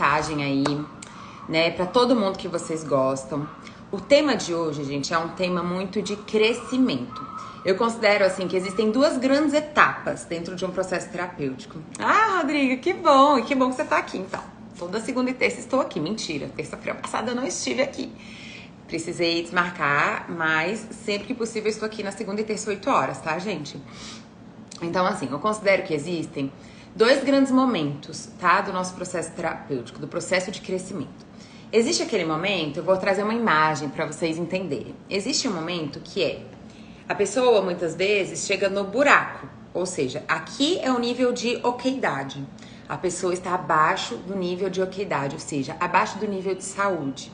mensagem aí, né, pra todo mundo que vocês gostam. O tema de hoje, gente, é um tema muito de crescimento. Eu considero, assim, que existem duas grandes etapas dentro de um processo terapêutico. Ah, Rodriga, que bom! E que bom que você tá aqui, então. Toda segunda e terça estou aqui. Mentira, terça-feira passada eu não estive aqui. Precisei desmarcar, mas sempre que possível eu estou aqui na segunda e terça, 8 horas, tá, gente? Então, assim, eu considero que existem dois grandes momentos, tá, do nosso processo terapêutico, do processo de crescimento. Existe aquele momento, eu vou trazer uma imagem para vocês entenderem. Existe um momento que é, a pessoa muitas vezes chega no buraco, ou seja, aqui é o nível de oquidade. A pessoa está abaixo do nível de oquidade, ou seja, abaixo do nível de saúde.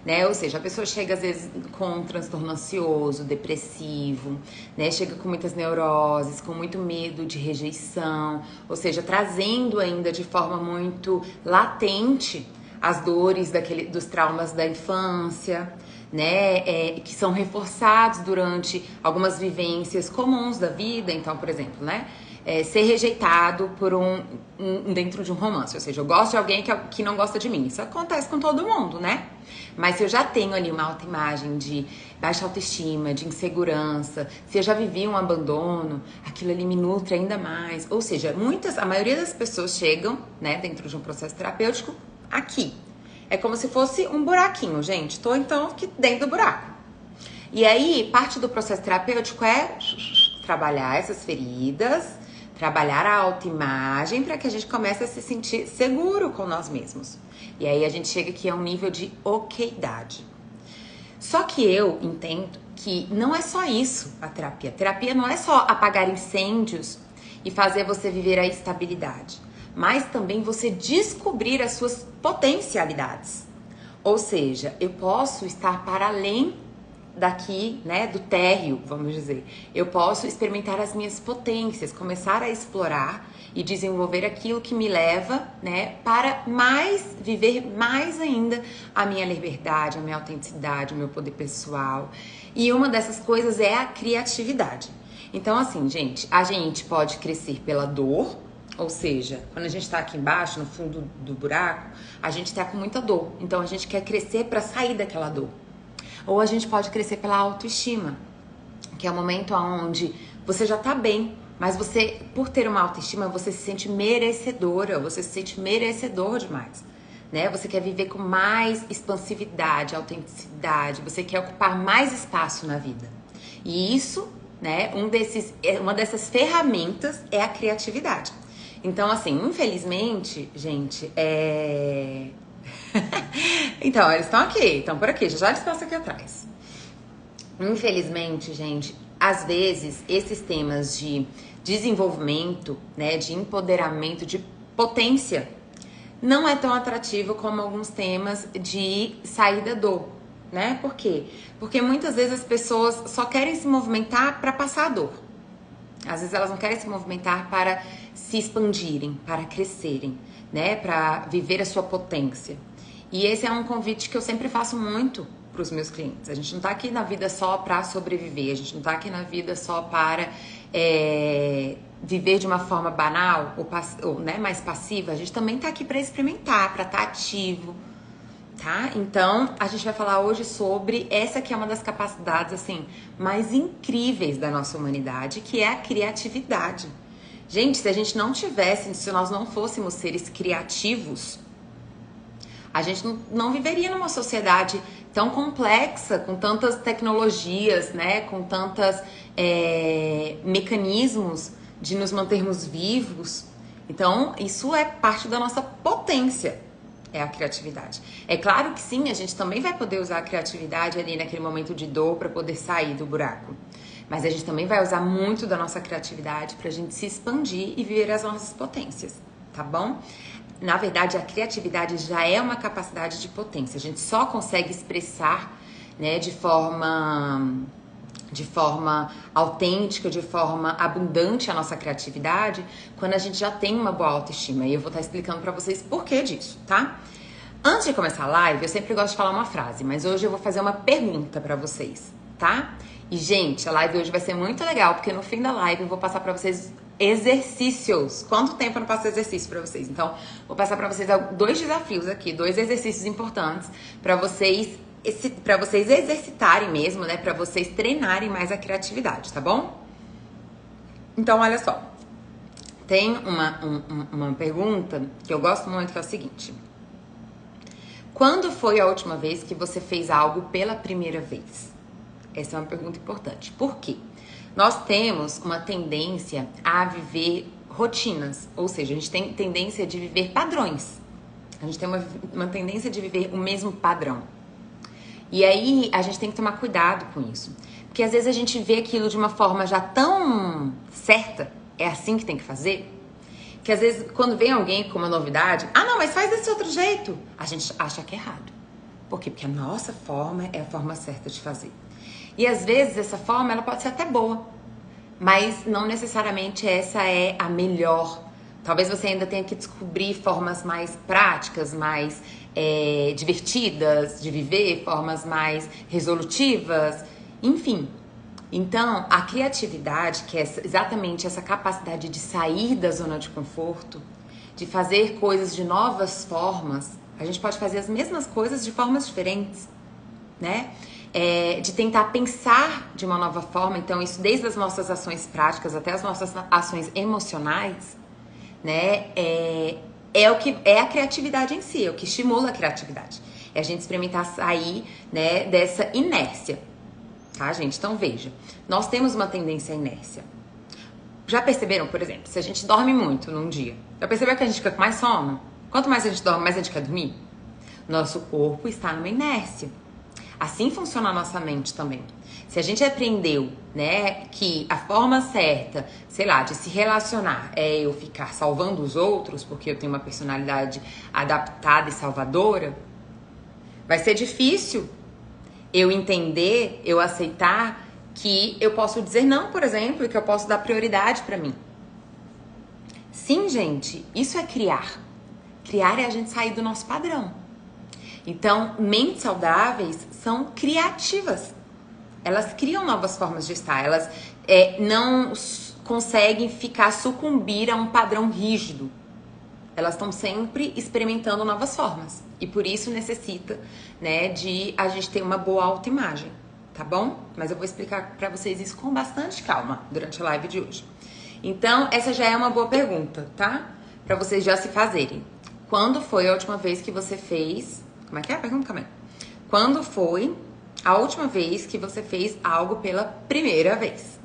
Né? Ou seja, a pessoa chega às vezes com um transtorno ansioso, depressivo, né? Chega com muitas neuroses, com muito medo de rejeição, ou seja, trazendo ainda de forma muito latente as dores dos traumas da infância, né? Que são reforçados durante algumas vivências comuns da vida. Então, por exemplo, né? Ser rejeitado por dentro de um romance, ou seja, eu gosto de alguém que não gosta de mim. Isso acontece com todo mundo, né? Mas se eu já tenho ali uma autoimagem de baixa autoestima, de insegurança, se eu já vivi um abandono, aquilo ali me nutre ainda mais. Ou seja, a maioria das pessoas chegam, né, dentro de um processo terapêutico, aqui. É como se fosse um buraquinho, gente. Tô então aqui dentro do buraco. E aí, parte do processo terapêutico é trabalhar essas feridas, trabalhar a autoimagem para que a gente comece a se sentir seguro com nós mesmos. E aí a gente chega aqui a um nível de oquidade. Só que eu entendo que não é só isso a terapia. A terapia não é só apagar incêndios e fazer você viver a estabilidade, mas também você descobrir as suas potencialidades. Ou seja, eu posso estar para além daqui, né, do térreo, vamos dizer. Eu posso experimentar as minhas potências, começar a explorar e desenvolver aquilo que me leva, né, para viver mais ainda a minha liberdade, a minha autenticidade, o meu poder pessoal. E uma dessas coisas é a criatividade. Então, assim, gente, a gente pode crescer pela dor, ou seja, quando a gente tá aqui embaixo, no fundo do buraco, a gente tá com muita dor. Então, a gente quer crescer para sair daquela dor. Ou a gente pode crescer pela autoestima, que é o momento onde você já tá bem, mas você, por ter uma autoestima, você se sente merecedora, você se sente merecedor demais, né? Você quer viver com mais expansividade, autenticidade, você quer ocupar mais espaço na vida. E isso, né, uma dessas ferramentas é a criatividade. Então, assim, infelizmente, gente, Então, eles estão aqui, estão por aqui, já eles passam aqui atrás. Infelizmente, gente, às vezes esses temas de desenvolvimento, né, de empoderamento, de potência, não é tão atrativo como alguns temas de saída da dor, né? Por quê? Porque muitas vezes as pessoas só querem se movimentar para passar a dor. Às vezes elas não querem se movimentar para se expandirem, para crescerem, né, para viver a sua potência. E esse é um convite que eu sempre faço muito para os meus clientes. A gente não tá aqui na vida só para sobreviver, a gente não tá aqui na vida só para viver de uma forma banal ou né, mais passiva. A gente também tá aqui para experimentar, para estar ativo, tá? Então, a gente vai falar hoje sobre essa que é uma das capacidades, assim, mais incríveis da nossa humanidade, que é a criatividade. Gente, se a gente não tivesse, se nós não fôssemos seres criativos, a gente não viveria numa sociedade tão complexa, com tantas tecnologias, né? Com tantos mecanismos de nos mantermos vivos. Então, isso é parte da nossa potência, é a criatividade. É claro que sim, a gente também vai poder usar a criatividade ali naquele momento de dor para poder sair do buraco. Mas a gente também vai usar muito da nossa criatividade pra gente se expandir e viver as nossas potências, tá bom? Na verdade, a criatividade já é uma capacidade de potência. A gente só consegue expressar, né, de forma autêntica, de forma abundante a nossa criatividade quando a gente já tem uma boa autoestima. E eu vou estar explicando pra vocês por que disso, tá? Antes de começar a live, eu sempre gosto de falar uma frase, mas hoje eu vou fazer uma pergunta pra vocês, tá? E, gente, a live hoje vai ser muito legal, porque no fim da live eu vou passar pra vocês exercícios. Quanto tempo eu não passo exercício para vocês? Então, vou passar para vocês 2 desafios aqui, 2 exercícios importantes para vocês exercitarem mesmo, né? Para vocês treinarem mais a criatividade, tá bom? Então, olha só. Tem uma pergunta que eu gosto muito, que é o seguinte. Quando foi a última vez que você fez algo pela primeira vez? Essa é uma pergunta importante. Por quê? Nós temos uma tendência a viver rotinas, ou seja, a gente tem tendência de viver padrões. A gente tem uma tendência de viver o mesmo padrão. E aí a gente tem que tomar cuidado com isso. Porque às vezes a gente vê aquilo de uma forma já tão certa, é assim que tem que fazer, que às vezes quando vem alguém com uma novidade, não, mas faz desse outro jeito, a gente acha que é errado. Por quê? Porque a nossa forma é a forma certa de fazer. E às vezes essa forma ela pode ser até boa, mas não necessariamente essa é a melhor. Talvez você ainda tenha que descobrir formas mais práticas, mais divertidas de viver, formas mais resolutivas, enfim. Então, a criatividade, que é exatamente essa capacidade de sair da zona de conforto, de fazer coisas de novas formas, a gente pode fazer as mesmas coisas de formas diferentes, né? De tentar pensar de uma nova forma, então isso desde as nossas ações práticas até as nossas ações emocionais, né? É o que é a criatividade em si, é o que estimula a criatividade. É a gente experimentar sair, né, dessa inércia, tá, gente? Então veja, nós temos uma tendência à inércia. Já perceberam, por exemplo, se a gente dorme muito num dia, já percebeu que a gente fica com mais sono? Quanto mais a gente dorme, mais a gente quer dormir? Nosso corpo está numa inércia. Assim funciona a nossa mente também. Se a gente aprendeu, né, que a forma certa, sei lá, de se relacionar é eu ficar salvando os outros, porque eu tenho uma personalidade adaptada e salvadora, vai ser difícil eu entender, eu aceitar que eu posso dizer não, por exemplo, e que eu posso dar prioridade pra mim. Sim, gente, isso é criar. Criar é a gente sair do nosso padrão. Então, mentes saudáveis são criativas. Elas criam novas formas de estar. Elas não conseguem sucumbir a um padrão rígido. Elas estão sempre experimentando novas formas. E por isso necessita, né, de a gente ter uma boa autoimagem, tá bom? Mas eu vou explicar pra vocês isso com bastante calma durante a live de hoje. Então, essa já é uma boa pergunta, tá? Pra vocês já se fazerem. Quando foi a última vez que você fez... Como é que é a pergunta, Camila? Quando foi a última vez que você fez algo pela primeira vez?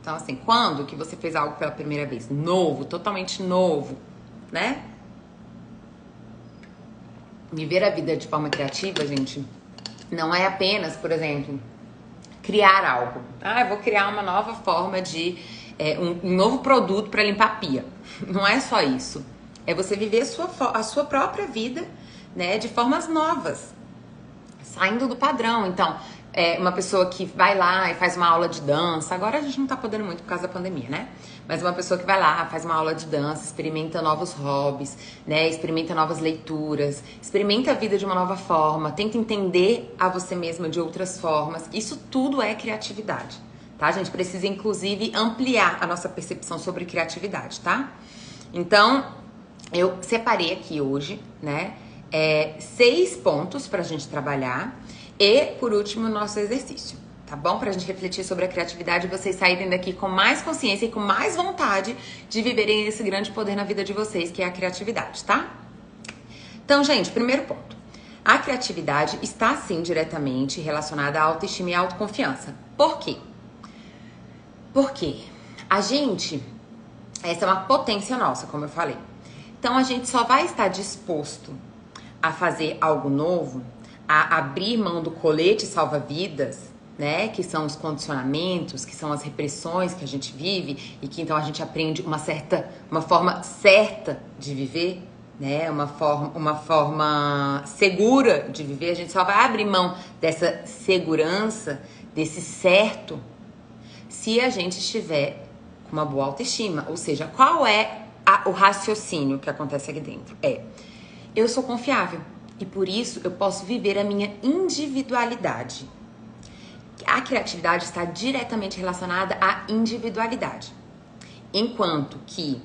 Então, assim, quando que você fez algo pela primeira vez? Novo, totalmente novo, né? Viver a vida de forma criativa, gente, não é apenas, por exemplo, criar algo. Eu vou criar uma nova forma de... um novo produto para limpar a pia. Não é só isso. É você viver a sua própria vida, né, de formas novas, saindo do padrão. Então, uma pessoa que vai lá e faz uma aula de dança, agora a gente não tá podendo muito por causa da pandemia, né? Mas uma pessoa que vai lá, faz uma aula de dança, experimenta novos hobbies, né? Experimenta novas leituras, experimenta a vida de uma nova forma, tenta entender a você mesma de outras formas. Isso tudo é criatividade, tá? A gente precisa, inclusive, ampliar a nossa percepção sobre criatividade, tá? Então, eu separei aqui hoje, né, 6 pontos pra gente trabalhar e, por último, o nosso exercício, tá bom? Pra gente refletir sobre a criatividade e vocês saírem daqui com mais consciência e com mais vontade de viverem esse grande poder na vida de vocês, que é a criatividade, tá? Então, gente, primeiro ponto. A criatividade está, sim, diretamente relacionada à autoestima e à autoconfiança. Por quê? Porque a gente... Essa é uma potência nossa, como eu falei. Então, a gente só vai estar disposto a fazer algo novo, a abrir mão do colete salva-vidas, né? Que são os condicionamentos, que são as repressões que a gente vive e que então a gente aprende uma forma certa de viver, né? Uma forma segura de viver. A gente só vai abrir mão dessa segurança, desse certo, se a gente estiver com uma boa autoestima. Ou seja, qual é o raciocínio que acontece aqui dentro? Eu sou confiável e por isso eu posso viver a minha individualidade. A criatividade está diretamente relacionada à individualidade. Enquanto que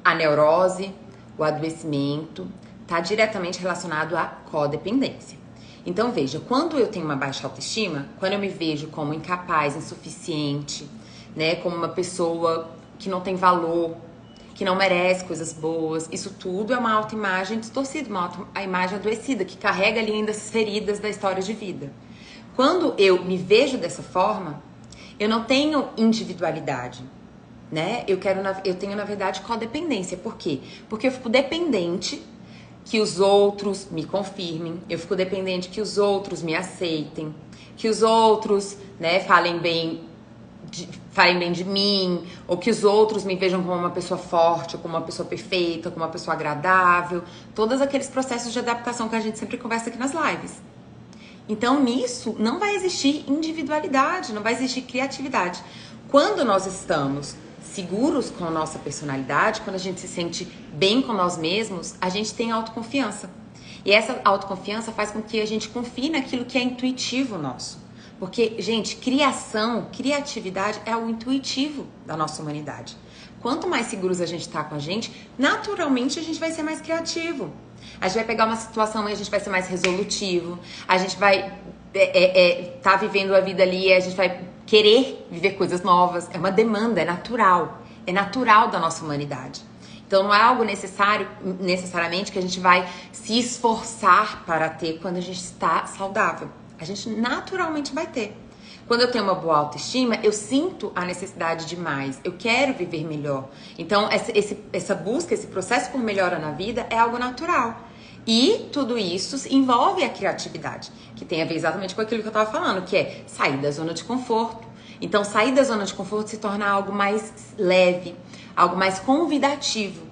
a neurose, o adoecimento, está diretamente relacionado à codependência. Então, veja, quando eu tenho uma baixa autoestima, quando eu me vejo como incapaz, insuficiente, né, como uma pessoa que não tem valor, que não merece coisas boas, isso tudo é uma autoimagem distorcida, a imagem adoecida, que carrega ali ainda as feridas da história de vida. Quando eu me vejo dessa forma, eu não tenho individualidade, né? Eu tenho, na verdade, codependência. Por quê? Porque eu fico dependente que os outros me confirmem, eu fico dependente que os outros me aceitem, que os outros, né, falem bem de mim, ou que os outros me vejam como uma pessoa forte, como uma pessoa perfeita, como uma pessoa agradável. Todos aqueles processos de adaptação que a gente sempre conversa aqui nas lives. Então, nisso, não vai existir individualidade, não vai existir criatividade. Quando nós estamos seguros com a nossa personalidade, quando a gente se sente bem com nós mesmos, a gente tem autoconfiança. E essa autoconfiança faz com que a gente confie naquilo que é intuitivo nosso. Porque, gente, criatividade é o intuitivo da nossa humanidade. Quanto mais seguros a gente tá com a gente, naturalmente a gente vai ser mais criativo. A gente vai pegar uma situação e a gente vai ser mais resolutivo. A gente vai tá vivendo a vida ali e a gente vai querer viver coisas novas. É uma demanda, é natural. É natural da nossa humanidade. Então não é algo necessariamente que a gente vai se esforçar para ter quando a gente está saudável. A gente naturalmente vai ter. Quando eu tenho uma boa autoestima, eu sinto a necessidade de mais. Eu quero viver melhor. Então, essa busca, esse processo por melhora na vida é algo natural. E tudo isso envolve a criatividade, que tem a ver exatamente com aquilo que eu estava falando, que é sair da zona de conforto. Então, sair da zona de conforto se torna algo mais leve, algo mais convidativo,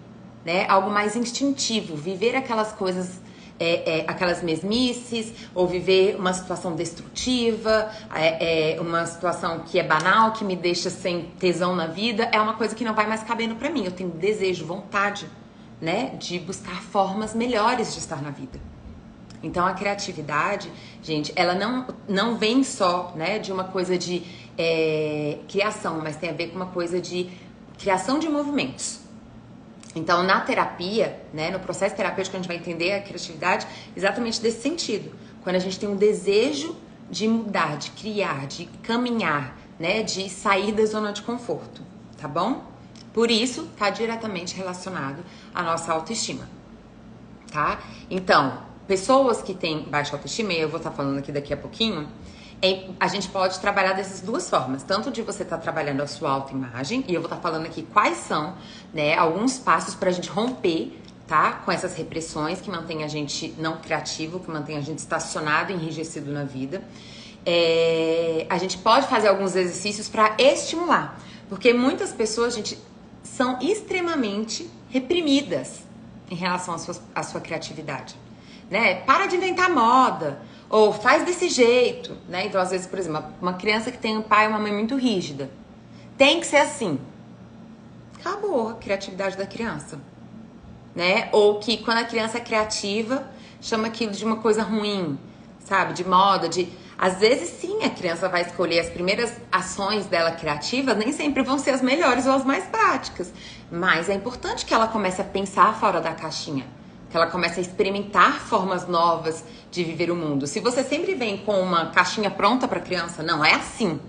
né? Algo mais instintivo. Viver aquelas coisas... aquelas mesmices, ou viver uma situação destrutiva, uma situação que é banal, que me deixa sem tesão na vida, é uma coisa que não vai mais cabendo pra mim. Eu tenho desejo, vontade, né, de buscar formas melhores de estar na vida. Então a criatividade, gente, ela não vem só, né, de uma coisa de criação, mas tem a ver com uma coisa de criação de movimentos. Então, na terapia, né, no processo terapêutico, a gente vai entender a criatividade exatamente desse sentido. Quando a gente tem um desejo de mudar, de criar, de caminhar, né, de sair da zona de conforto, tá bom? Por isso, tá diretamente relacionado à nossa autoestima, tá? Então, pessoas que têm baixa autoestima, e eu vou estar falando aqui daqui a pouquinho, a gente pode trabalhar dessas duas formas, tanto de você estar trabalhando a sua autoimagem, e eu vou estar falando aqui quais são, né, alguns passos pra gente romper, tá, com essas repressões que mantêm a gente não criativo, que mantém a gente estacionado, enrijecido na vida. A gente pode fazer alguns exercícios para estimular, porque muitas pessoas, gente, são extremamente reprimidas em relação à sua criatividade, né? Para de inventar moda, ou faz desse jeito, né? Então, às vezes, por exemplo, uma criança que tem um pai e uma mãe muito rígida, tem que ser assim. Acabou a criatividade da criança, né? Ou que quando a criança é criativa, chama aquilo de uma coisa ruim, sabe? De moda, Às vezes, sim, a criança vai escolher as primeiras ações dela criativas, nem sempre vão ser as melhores ou as mais práticas. Mas é importante que ela comece a pensar fora da caixinha, que ela comece a experimentar formas novas de viver o mundo. Se você sempre vem com uma caixinha pronta para a criança, não é assim.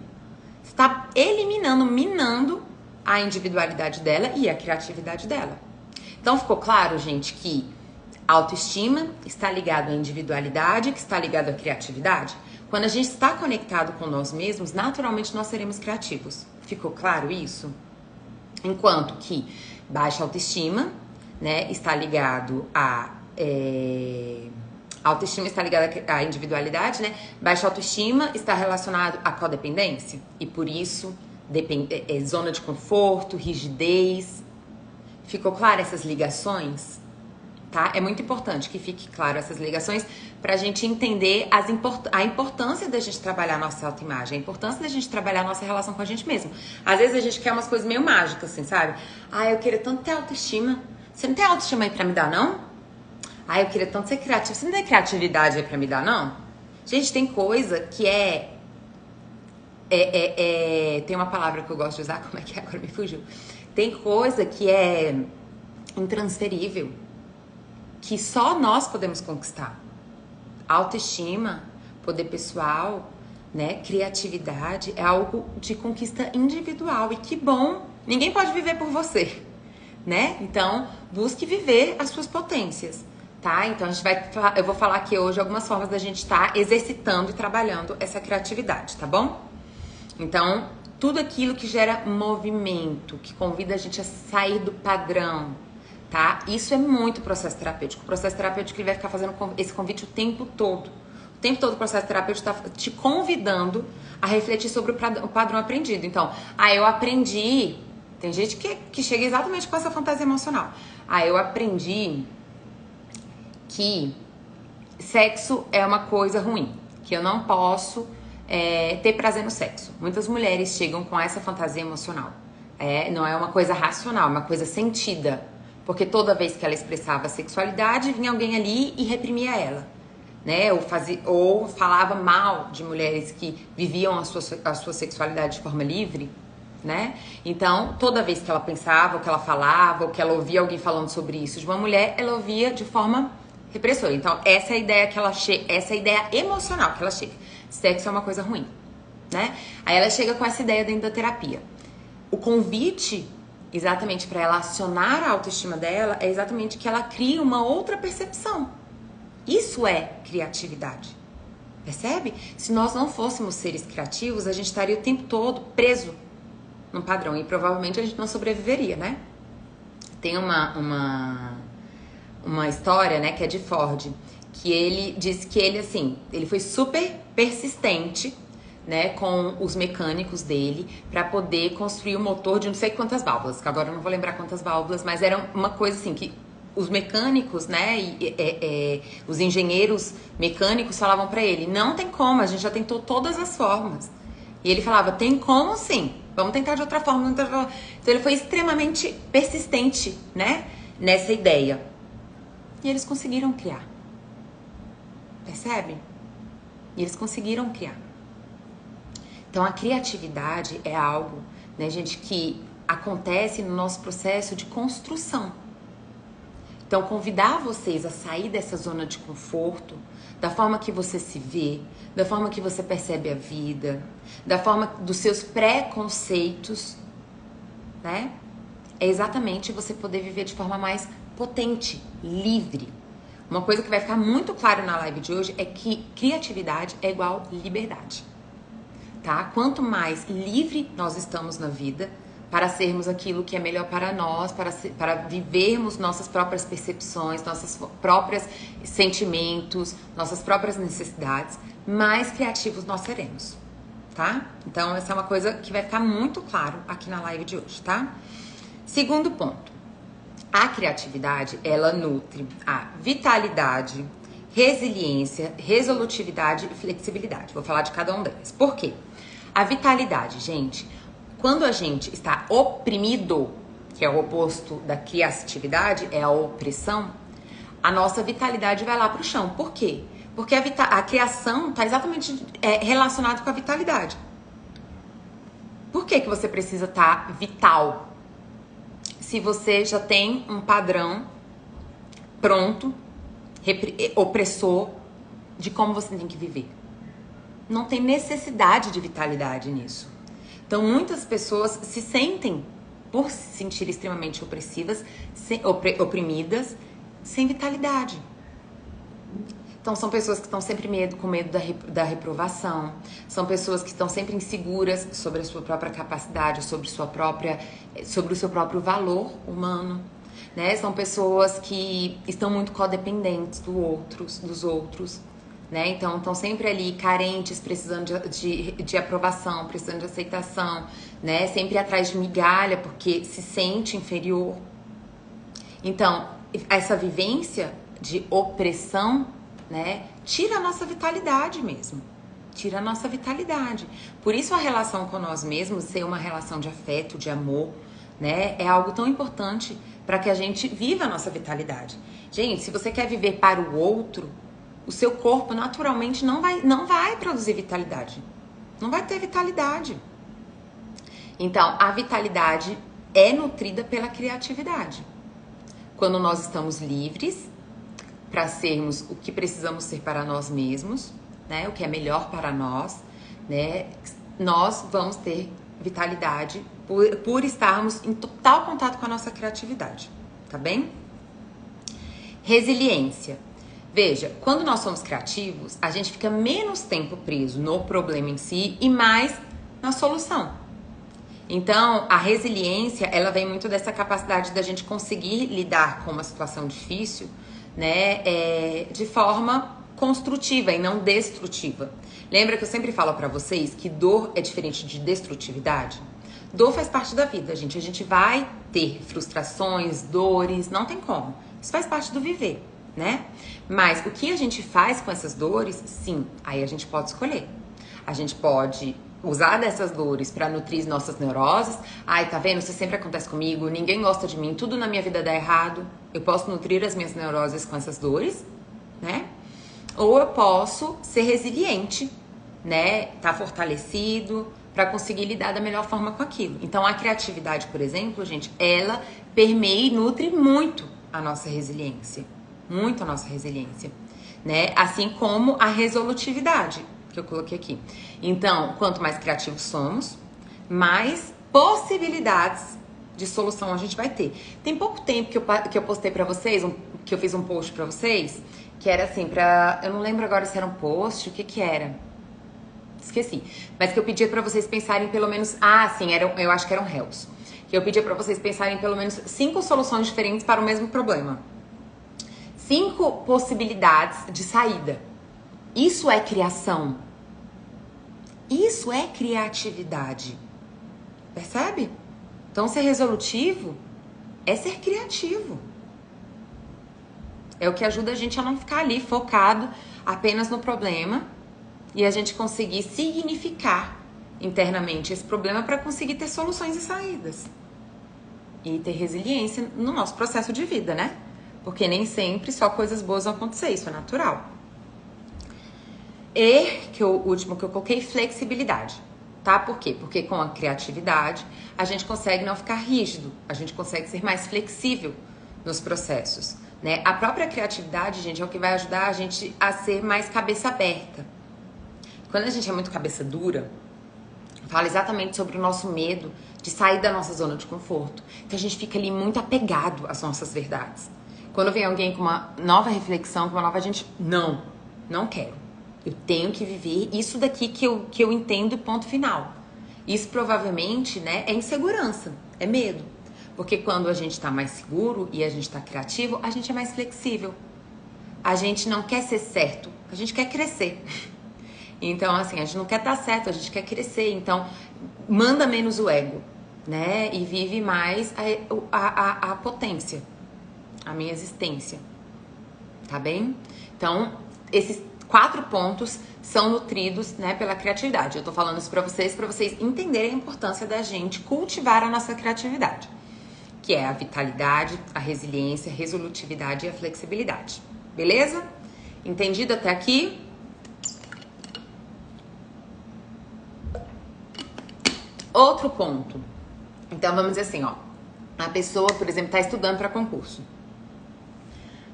Você está eliminando, minando a individualidade dela e a criatividade dela. Então, ficou claro, gente, que a autoestima está ligado à individualidade, que está ligado à criatividade? Quando a gente está conectado com nós mesmos, naturalmente nós seremos criativos. Ficou claro isso? Enquanto que baixa autoestima, né, está ligado a autoestima está ligada à individualidade, né? Baixa autoestima está relacionado à codependência e por isso zona de conforto, rigidez. Ficou claro essas ligações? Tá? É muito importante que fique claro essas ligações pra gente entender a importância da gente trabalhar a nossa autoimagem, a importância da gente trabalhar a nossa relação com a gente mesmo. Às vezes a gente quer umas coisas meio mágicas, assim, sabe? Ah, eu queria tanto ter autoestima. Você não tem autoestima aí pra me dar, não? Ah, eu queria tanto ser criativa. Você não tem criatividade aí pra me dar, não? Gente, tem coisa que é Tem uma palavra que eu gosto de usar, como é que é? Agora me fugiu. Tem coisa que é intransferível, que só nós podemos conquistar. Autoestima, poder pessoal, né? Criatividade é algo de conquista individual. E que bom! Ninguém pode viver por você, né? Então, busque viver as suas potências, tá? Então, eu vou falar aqui hoje algumas formas da gente estar exercitando e trabalhando essa criatividade, tá bom? Então, tudo aquilo que gera movimento, que convida a gente a sair do padrão, tá? Isso é muito processo terapêutico. O processo terapêutico ele vai ficar fazendo esse convite o tempo todo. O tempo todo o processo terapêutico está te convidando a refletir sobre o padrão aprendido. Então, eu aprendi... Tem gente que chega exatamente com essa fantasia emocional. Eu aprendi que sexo é uma coisa ruim, que eu não posso ter prazer no sexo. Muitas mulheres chegam com essa fantasia emocional. Não é uma coisa racional, é uma coisa sentida. Porque toda vez que ela expressava sexualidade, vinha alguém ali e reprimia ela. Né? Ou falava mal de mulheres que viviam a sua sexualidade de forma livre. Né? Então, toda vez que ela pensava, ou que ela falava, ou que ela ouvia alguém falando sobre isso de uma mulher, ela ouvia de forma repressora. Então, essa é a ideia que ela essa é a ideia emocional que ela chega. Sexo é uma coisa ruim, né? Aí ela chega com essa ideia dentro da terapia. O convite, exatamente para ela acionar a autoestima dela, é exatamente que ela crie uma outra percepção. Isso é criatividade. Percebe? Se nós não fôssemos seres criativos, a gente estaria o tempo todo preso num padrão e provavelmente a gente não sobreviveria, né? Tem uma história, né, que é de Ford, que ele disse que ele foi super persistente, né, com os mecânicos dele para poder construir o motor de não sei quantas válvulas, que agora eu não vou lembrar quantas válvulas, mas era uma coisa assim que os mecânicos, né, os engenheiros mecânicos falavam para ele, não tem como, a gente já tentou todas as formas. E ele falava, tem como sim, vamos tentar de outra forma. Então ele foi extremamente persistente, né, nessa ideia. E eles conseguiram criar. Percebe? E eles conseguiram criar. Então a criatividade é algo, né, gente, que acontece no nosso processo de construção. Então convidar vocês a sair dessa zona de conforto, da forma que você se vê, da forma que você percebe a vida, da forma dos seus preconceitos, né? É exatamente você poder viver de forma mais potente, livre. Uma coisa que vai ficar muito claro na live de hoje é que criatividade é igual liberdade, tá? Quanto mais livre nós estamos na vida, para sermos aquilo que é melhor para nós, para vivermos nossas próprias percepções, nossos próprios sentimentos, nossas próprias necessidades, mais criativos nós seremos, tá? Então, essa é uma coisa que vai ficar muito claro aqui na live de hoje, tá? Segundo ponto, a criatividade, ela nutre a vitalidade, resiliência, resolutividade e flexibilidade. Vou falar de cada um delas. Por quê? A vitalidade, gente... Quando a gente está oprimido, que é o oposto da criatividade, é a opressão, a nossa vitalidade vai lá para o chão. Por quê? Porque a criação está exatamente relacionada com a vitalidade. Por que você precisa estar vital? Se você já tem um padrão pronto, opressor, de como você tem que viver. Não tem necessidade de vitalidade nisso. Então, muitas pessoas se sentem, por se sentir extremamente oprimidas, sem vitalidade. Então, são pessoas que estão sempre com medo da reprovação, são pessoas que estão sempre inseguras sobre a sua própria capacidade, sobre o seu próprio valor humano, né? São pessoas que estão muito codependentes dos outros. Né? Então, estão sempre ali carentes, precisando de aprovação, precisando de aceitação, né? Sempre atrás de migalha, porque se sente inferior. Então, essa vivência de opressão, né? Tira a nossa vitalidade mesmo. Tira a nossa vitalidade. Por isso, a relação com nós mesmos, ser uma relação de afeto, de amor, né? É algo tão importante para que a gente viva a nossa vitalidade. Gente, se você quer viver para o outro, o seu corpo naturalmente não vai produzir vitalidade. Não vai ter vitalidade. Então, a vitalidade é nutrida pela criatividade. Quando nós estamos livres para sermos o que precisamos ser para nós mesmos, né? O que é melhor para nós, né? Nós vamos ter vitalidade por estarmos em total contato com a nossa criatividade, tá bem? Resiliência. Veja, quando nós somos criativos, a gente fica menos tempo preso no problema em si e mais na solução. Então, a resiliência, ela vem muito dessa capacidade da gente conseguir lidar com uma situação difícil, né, de forma construtiva e não destrutiva. Lembra que eu sempre falo pra vocês que dor é diferente de destrutividade? Dor faz parte da vida, gente. A gente vai ter frustrações, dores, não tem como. Isso faz parte do viver, né? Mas o que a gente faz com essas dores, sim, aí a gente pode escolher. A gente pode usar dessas dores pra nutrir nossas neuroses. Ai, tá vendo? Isso sempre acontece comigo, ninguém gosta de mim, tudo na minha vida dá errado. Eu posso nutrir as minhas neuroses com essas dores, né? Ou eu posso ser resiliente, né? Tá fortalecido para conseguir lidar da melhor forma com aquilo. Então, a criatividade, por exemplo, gente, ela permeia e nutre muito a nossa resiliência. Muito a nossa resiliência, né? Assim como a resolutividade, que eu coloquei aqui. Então, quanto mais criativos somos, mais possibilidades de solução a gente vai ter. Tem pouco tempo que eu postei pra vocês, que eu fiz um post pra vocês, que era assim, eu não lembro agora se era um post, o que era. Esqueci. Mas que eu pedia pra vocês pensarem pelo menos... Ah, sim, eu acho que eram réus. Que eu pedia pra vocês pensarem pelo menos 5 soluções diferentes para o mesmo problema. 5 possibilidades de saída. Isso é criação. Isso é criatividade. Percebe? Então, ser resolutivo é ser criativo. É o que ajuda a gente a não ficar ali focado apenas no problema e a gente conseguir significar internamente esse problema para conseguir ter soluções e saídas. E ter resiliência no nosso processo de vida, né? Porque nem sempre só coisas boas vão acontecer, isso é natural. E, o último que eu coloquei, flexibilidade. Tá? Por quê? Porque com a criatividade a gente consegue não ficar rígido, a gente consegue ser mais flexível nos processos, né? A própria criatividade, gente, é o que vai ajudar a gente a ser mais cabeça aberta. Quando a gente é muito cabeça dura, fala exatamente sobre o nosso medo de sair da nossa zona de conforto. Então a gente fica ali muito apegado às nossas verdades. Quando vem alguém com uma nova reflexão, com uma nova, a gente, não quero. Eu tenho que viver isso daqui que eu entendo, ponto final. Isso provavelmente, né, é insegurança, é medo. Porque quando a gente tá mais seguro e a gente tá criativo, a gente é mais flexível. A gente não quer ser certo, a gente quer crescer. Então, assim, a gente não quer dar certo, a gente quer crescer. Então, manda menos o ego, né? E vive mais a potência, a minha existência. Tá bem? Então, esses 4 pontos são nutridos, né, pela criatividade. Eu tô falando isso pra vocês entenderem a importância da gente cultivar a nossa criatividade. Que é a vitalidade, a resiliência, a resolutividade e a flexibilidade. Beleza? Entendido até aqui? Outro ponto. Então, vamos dizer assim, ó. A pessoa, por exemplo, tá estudando para concurso.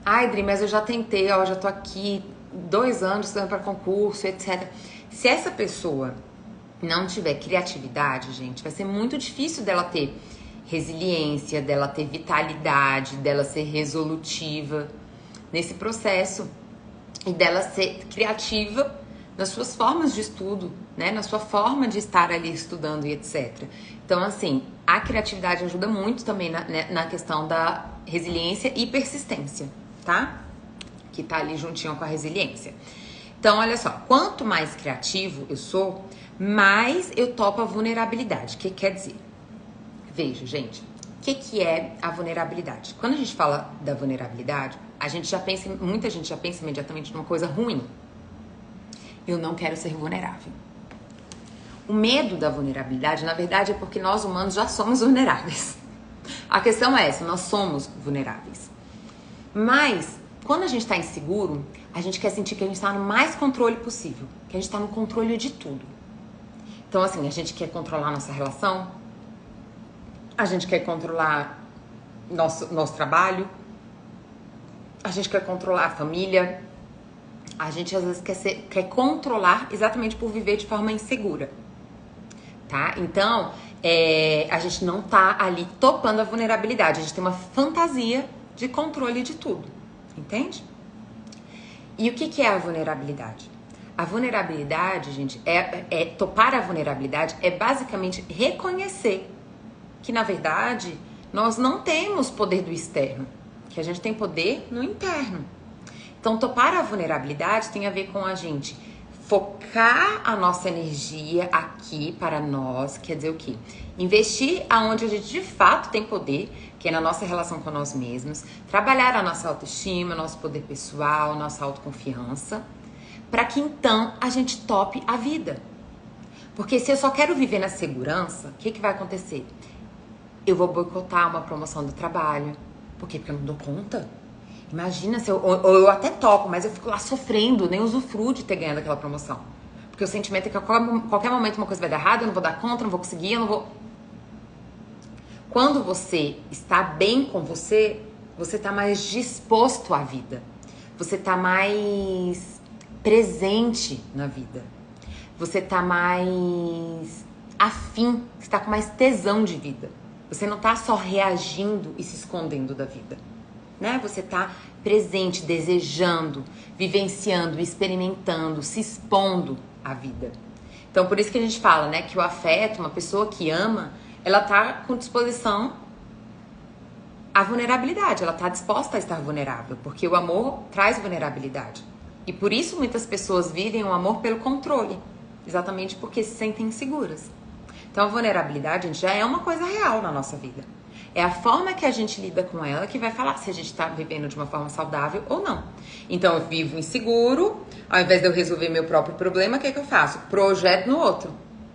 Ai, Dri, mas eu já tentei, ó, já tô aqui 2 anos estudando para concurso, etc. Se essa pessoa não tiver criatividade, gente, vai ser muito difícil dela ter resiliência, dela ter vitalidade, dela ser resolutiva nesse processo e dela ser criativa nas suas formas de estudo, né? Na sua forma de estar ali estudando e etc. Então, assim, a criatividade ajuda muito também na questão da resiliência e persistência, tá? Que tá ali juntinho com a resiliência. Então, olha só, quanto mais criativo eu sou, mais eu topo a vulnerabilidade. O que quer dizer? Veja, gente, o que é a vulnerabilidade? Quando a gente fala da vulnerabilidade, muita gente já pensa imediatamente numa coisa ruim. Eu não quero ser vulnerável. O medo da vulnerabilidade, na verdade, é porque nós humanos já somos vulneráveis. A questão é essa, nós somos vulneráveis. Mas, quando a gente está inseguro, a gente quer sentir que a gente está no mais controle possível. Que a gente está no controle de tudo. Então, assim, a gente quer controlar nossa relação, a gente quer controlar nosso trabalho, a gente quer controlar a família, a gente às vezes quer controlar exatamente por viver de forma insegura, tá? Então, a gente não tá ali topando a vulnerabilidade, a gente tem uma fantasia de controle de tudo, entende? E o que é a vulnerabilidade? A vulnerabilidade, gente, topar a vulnerabilidade é basicamente reconhecer que, na verdade, nós não temos poder do externo, que a gente tem poder no interno. Então, topar a vulnerabilidade tem a ver com a gente focar a nossa energia aqui para nós, quer dizer o quê? Investir aonde a gente de fato tem poder, que é na nossa relação com nós mesmos, trabalhar a nossa autoestima, nosso poder pessoal, nossa autoconfiança, para que então a gente tope a vida. Porque se eu só quero viver na segurança, o que vai acontecer? Eu vou boicotar uma promoção do trabalho. Por quê? Porque eu não dou conta. Imagina se ou eu até topo, mas eu fico lá sofrendo, nem usufruo de ter ganhado aquela promoção. Porque o sentimento é que a qualquer momento uma coisa vai dar errado, eu não vou dar conta, eu não vou conseguir, eu não vou... Quando você está bem com você, você está mais disposto à vida. Você está mais presente na vida. Você está mais afim, você está com mais tesão de vida. Você não está só reagindo e se escondendo da vida. Né? Você tá presente, desejando, vivenciando, experimentando, se expondo à vida. Então, por isso que a gente fala, né, que o afeto, uma pessoa que ama, ela tá com disposição à vulnerabilidade, ela tá disposta a estar vulnerável, porque o amor traz vulnerabilidade. E por isso muitas pessoas vivem o amor pelo controle, exatamente porque se sentem inseguras. Então, a vulnerabilidade, gente, já é uma coisa real na nossa vida. É a forma que a gente lida com ela que vai falar se a gente tá vivendo de uma forma saudável ou não. Então, eu vivo inseguro, ao invés de eu resolver meu próprio problema, o que eu faço? Projeto no outro.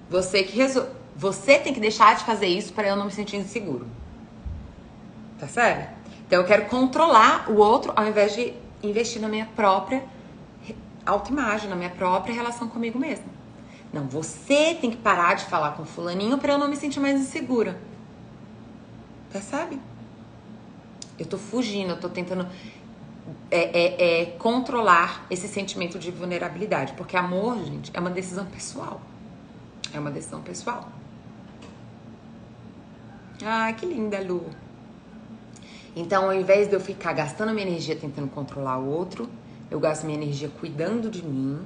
Você que resolve. Você tem que deixar de fazer isso para eu não me sentir inseguro. Tá certo? Então, eu quero controlar o outro ao invés de investir na minha própria autoimagem, na minha própria relação comigo mesma. Não, você tem que parar de falar com fulaninho para eu não me sentir mais insegura. Percebe? Eu tô fugindo, eu tô tentando controlar esse sentimento de vulnerabilidade. Porque amor, gente, é uma decisão pessoal. É uma decisão pessoal. Ah, que linda, Lu. Então, ao invés de eu ficar gastando minha energia tentando controlar o outro, eu gasto minha energia cuidando de mim,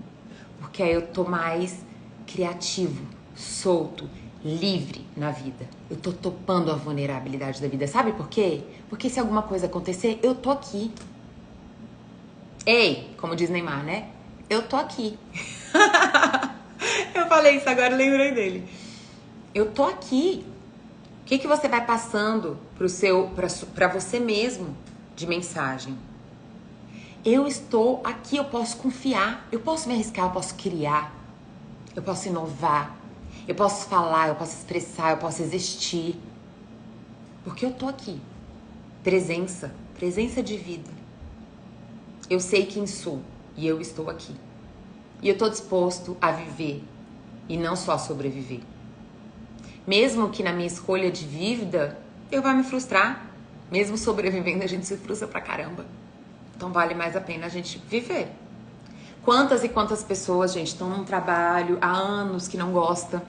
porque aí eu tô mais criativo, solto, livre na vida. Eu tô topando a vulnerabilidade da vida. Sabe por quê? Porque se alguma coisa acontecer, eu tô aqui. Ei, como diz Neymar, né? Eu tô aqui. Eu falei isso agora, lembrei dele. Eu tô aqui. O que você vai passando pra você mesmo de mensagem? Eu estou aqui, eu posso confiar, eu posso me arriscar, eu posso criar, eu posso inovar. Eu posso falar, eu posso expressar, eu posso existir. Porque eu tô aqui. Presença de vida. Eu sei quem sou e eu estou aqui. E eu tô disposto a viver e não só a sobreviver. Mesmo que na minha escolha de vida eu vá me frustrar. Mesmo sobrevivendo, a gente se frustra pra caramba. Então vale mais a pena a gente viver. Quantas e quantas pessoas, gente, estão num trabalho há anos que não gosta.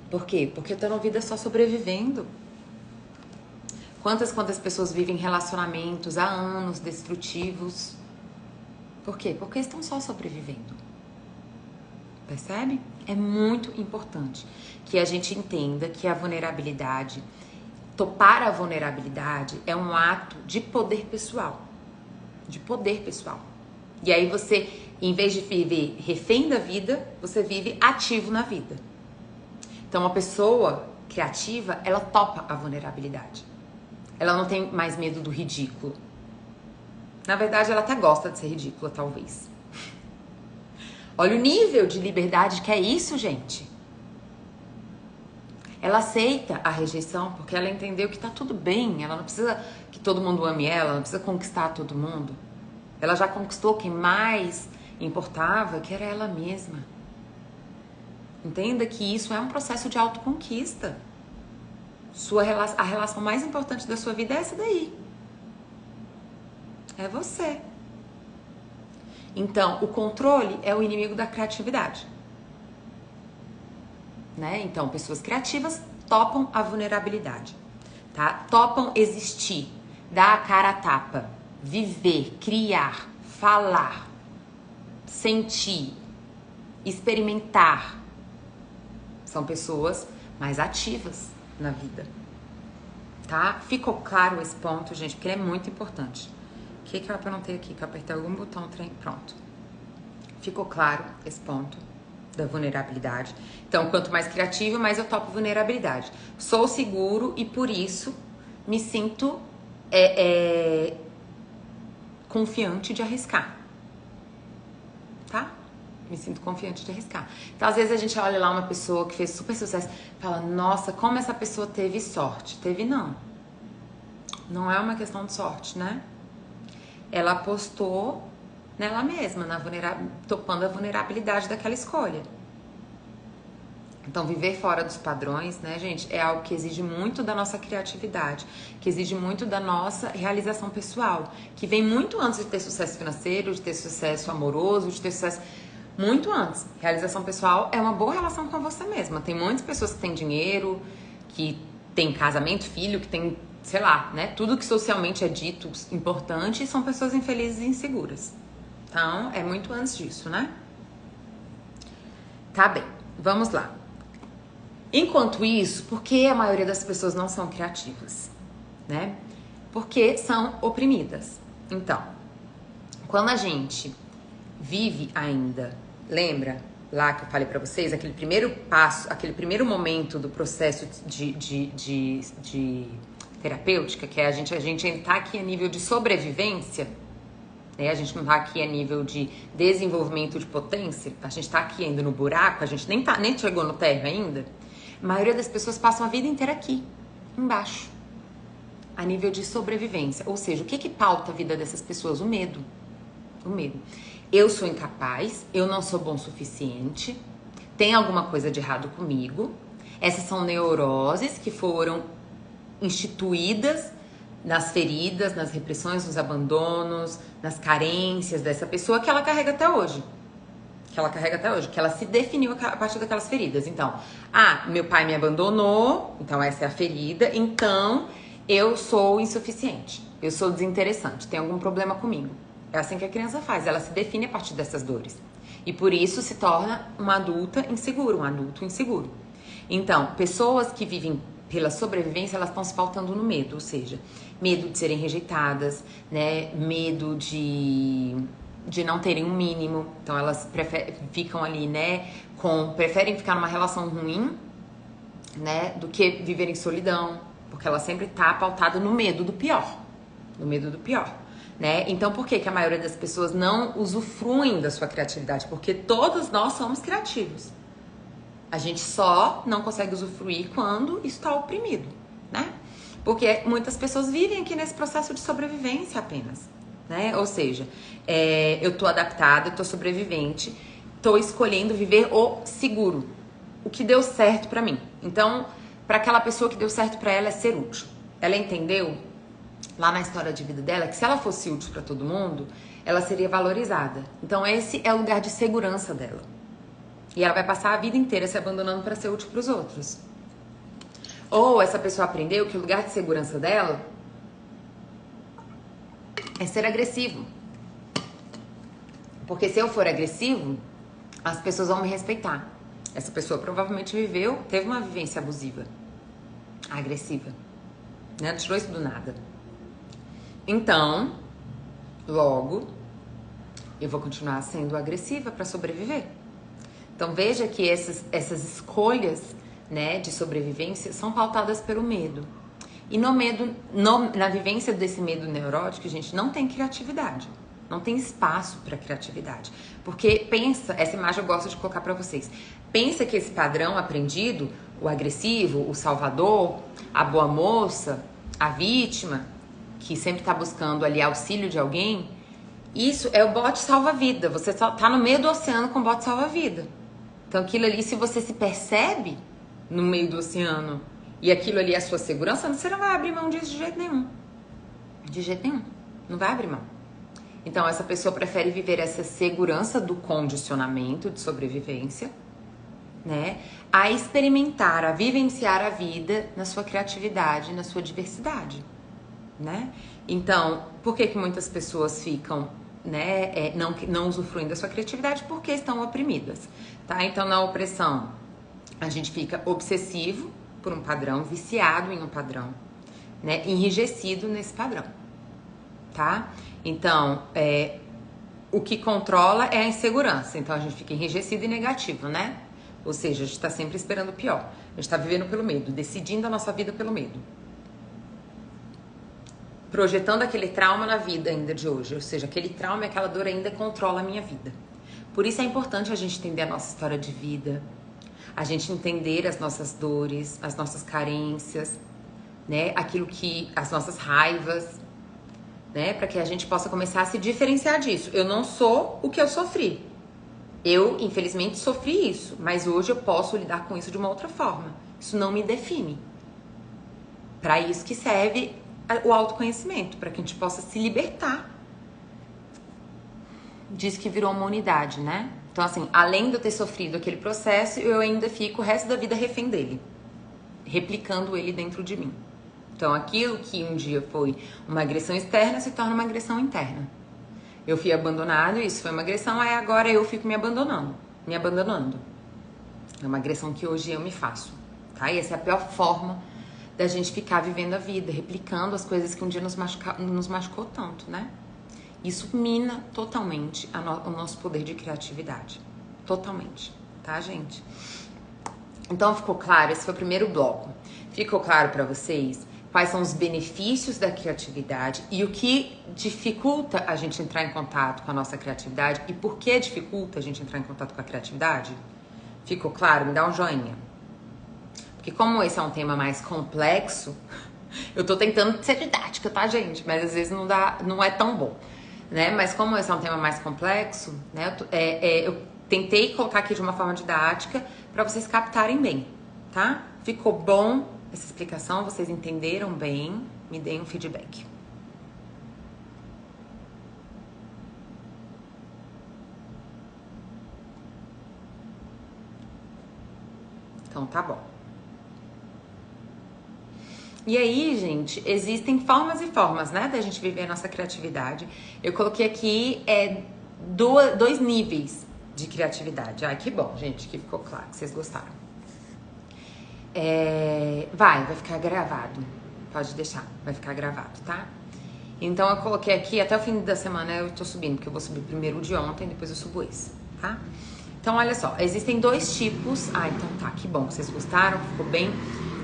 Por quê? Porque estão na vida só sobrevivendo. Quantas pessoas vivem relacionamentos há anos destrutivos. Por quê? Porque estão só sobrevivendo. Percebe? É muito importante que a gente entenda que a vulnerabilidade, topar a vulnerabilidade é um ato de poder pessoal. De poder pessoal. E aí você, em vez de viver refém da vida, você vive ativo na vida. Então, uma pessoa criativa, ela topa a vulnerabilidade. Ela não tem mais medo do ridículo. Na verdade, ela até gosta de ser ridícula, talvez. Olha o nível de liberdade que é isso, gente. Ela aceita a rejeição porque ela entendeu que tá tudo bem. Ela não precisa que todo mundo ame ela, não precisa conquistar todo mundo. Ela já conquistou quem mais importava, que era ela mesma. Entenda que isso é um processo de autoconquista. A relação mais importante da sua vida é essa daí. É você. Então, o controle é o inimigo da criatividade. Né? Então, pessoas criativas topam a vulnerabilidade, tá? Topam existir, dar a cara a tapa, viver, criar, falar, sentir, experimentar. São pessoas mais ativas na vida, tá? Ficou claro esse ponto, gente? Porque ele é muito importante. O que eu aprontei aqui? Que eu apertei algum botão, pronto. Ficou claro esse ponto da vulnerabilidade. Então, quanto mais criativo, mais eu topo vulnerabilidade. Sou seguro e por isso me sinto confiante de arriscar, tá? Me sinto confiante de arriscar. Então, às vezes a gente olha lá uma pessoa que fez super sucesso e fala, nossa, como essa pessoa teve sorte. Teve não. Não é uma questão de sorte, né? Ela apostou nela mesma, topando a vulnerabilidade daquela escolha. Então, viver fora dos padrões, né, gente, é algo que exige muito da nossa criatividade, que exige muito da nossa realização pessoal, que vem muito antes de ter sucesso financeiro, de ter sucesso amoroso, de ter sucesso... Muito antes. Realização pessoal é uma boa relação com você mesma. Tem muitas pessoas que têm dinheiro, que têm casamento, filho, que têm, sei lá, né, tudo que socialmente é dito importante, e são pessoas infelizes e inseguras. Então, é muito antes disso, né? Tá bem, vamos lá. Enquanto isso, por que a maioria das pessoas não são criativas, né? Porque são oprimidas. Então, quando a gente vive ainda, lembra lá que eu falei pra vocês, aquele primeiro passo, aquele primeiro momento do processo de terapêutica, que é a gente ainda tá aqui a nível de sobrevivência, né? A gente não tá aqui a nível de desenvolvimento de potência, a gente tá aqui ainda no buraco, a gente nem chegou no térreo ainda. A maioria das pessoas passam a vida inteira aqui, embaixo, a nível de sobrevivência. Ou seja, o que pauta a vida dessas pessoas? O medo. O medo. Eu sou incapaz, eu não sou bom o suficiente, tem alguma coisa de errado comigo. Essas são neuroses que foram instituídas nas feridas, nas repressões, nos abandonos, nas carências dessa pessoa que ela carrega até hoje. Que ela se definiu a partir daquelas feridas. Então, meu pai me abandonou, então essa é a ferida, então eu sou insuficiente, eu sou desinteressante, tem algum problema comigo. É assim que a criança faz, ela se define a partir dessas dores. E por isso se torna uma adulta insegura, um adulto inseguro. Então, pessoas que vivem pela sobrevivência, elas estão se pautando no medo, ou seja, medo de serem rejeitadas, né? Medo de não terem um mínimo. Então elas ficam ali, né? Preferem ficar numa relação ruim, né? Do que viver em solidão, porque ela sempre tá pautada no medo do pior. No medo do pior, né? Então por que a maioria das pessoas não usufruem da sua criatividade? Porque todos nós somos criativos. A gente só não consegue usufruir quando está oprimido, né? Porque muitas pessoas vivem aqui nesse processo de sobrevivência apenas, né? Ou seja, eu tô adaptada, eu tô sobrevivente, tô escolhendo viver o seguro, o que deu certo pra mim. Então, pra aquela pessoa que deu certo pra ela é ser útil. Ela entendeu, lá na história de vida dela, que se ela fosse útil pra todo mundo, ela seria valorizada. Então, esse é o lugar de segurança dela. E ela vai passar a vida inteira se abandonando pra ser útil pros outros. Ou essa pessoa aprendeu que o lugar de segurança dela é ser agressivo. Porque se eu for agressivo, as pessoas vão me respeitar. Essa pessoa provavelmente teve uma vivência abusiva, agressiva, né? Não tirou isso do nada. Então, logo, eu vou continuar sendo agressiva para sobreviver. Então veja que essas escolhas, né, de sobrevivência são pautadas pelo medo. E no medo, na vivência desse medo neurótico, gente, não tem criatividade. Não tem espaço para criatividade. Porque pensa, essa imagem eu gosto de colocar para vocês. Pensa que esse padrão aprendido, o agressivo, o salvador, a boa moça, a vítima, que sempre está buscando ali auxílio de alguém, isso é o bote salva-vida. Você tá no meio do oceano com o bote salva-vida. Então aquilo ali, se você se percebe no meio do oceano e aquilo ali é a sua segurança, você não vai abrir mão disso de jeito nenhum. De jeito nenhum. Não vai abrir mão. Então essa pessoa prefere viver essa segurança do condicionamento de sobrevivência, né? A experimentar, a vivenciar a vida na sua criatividade, na sua diversidade, né? Então, por que muitas pessoas ficam, né, não usufruem da sua criatividade? Porque estão oprimidas, tá? Então, na opressão, a gente fica obsessivo por um padrão, viciado em um padrão, né? Enrijecido nesse padrão, tá? Então, o que controla é a insegurança. Então, a gente fica enrijecido e negativo, né? Ou seja, a gente tá sempre esperando o pior. A gente tá vivendo pelo medo, decidindo a nossa vida pelo medo. Projetando aquele trauma na vida ainda de hoje. Ou seja, aquele trauma e aquela dor ainda controla a minha vida. Por isso é importante a gente entender a nossa história de vida, a gente entender as nossas dores, as nossas carências, né? As nossas raivas, né? Para que a gente possa começar a se diferenciar disso. Eu não sou o que eu sofri. Eu, infelizmente, sofri isso, mas hoje eu posso lidar com isso de uma outra forma. Isso não me define. Para isso que serve o autoconhecimento, para que a gente possa se libertar. Diz que virou uma unidade, né? Então, assim, além de eu ter sofrido aquele processo, eu ainda fico o resto da vida refém dele, replicando ele dentro de mim. Então, aquilo que um dia foi uma agressão externa se torna uma agressão interna. Eu fui abandonado, isso foi uma agressão, aí agora eu fico me abandonando. É uma agressão que hoje eu me faço, tá? E essa é a pior forma da gente ficar vivendo a vida, replicando as coisas que um dia nos machucou tanto, né? Isso mina totalmente o nosso poder de criatividade. Totalmente, tá, gente? Então ficou claro, esse foi o primeiro bloco. Ficou claro pra vocês quais são os benefícios da criatividade e o que dificulta a gente entrar em contato com a nossa criatividade e por que dificulta a gente entrar em contato com a criatividade? Ficou claro? Me dá um joinha. Porque como esse é um tema mais complexo, eu tô tentando ser didática, tá, gente? Mas às vezes não é tão bom, né? Mas como esse é um tema mais complexo, né? Eu tentei colocar aqui de uma forma didática pra vocês captarem bem, tá? Ficou bom essa explicação? Vocês entenderam bem? Me deem um feedback. Então tá bom. E aí, gente, existem formas e formas, né, da gente viver a nossa criatividade. Eu coloquei aqui dois níveis de criatividade. Ai, que bom, gente, que ficou claro, que vocês gostaram. Vai ficar gravado. Pode deixar, vai ficar gravado, tá? Então eu coloquei aqui, até o fim da semana eu tô subindo, porque eu vou subir primeiro o de ontem, depois eu subo esse, tá? Então olha só, existem dois tipos. Então tá, que bom, vocês gostaram, ficou bem.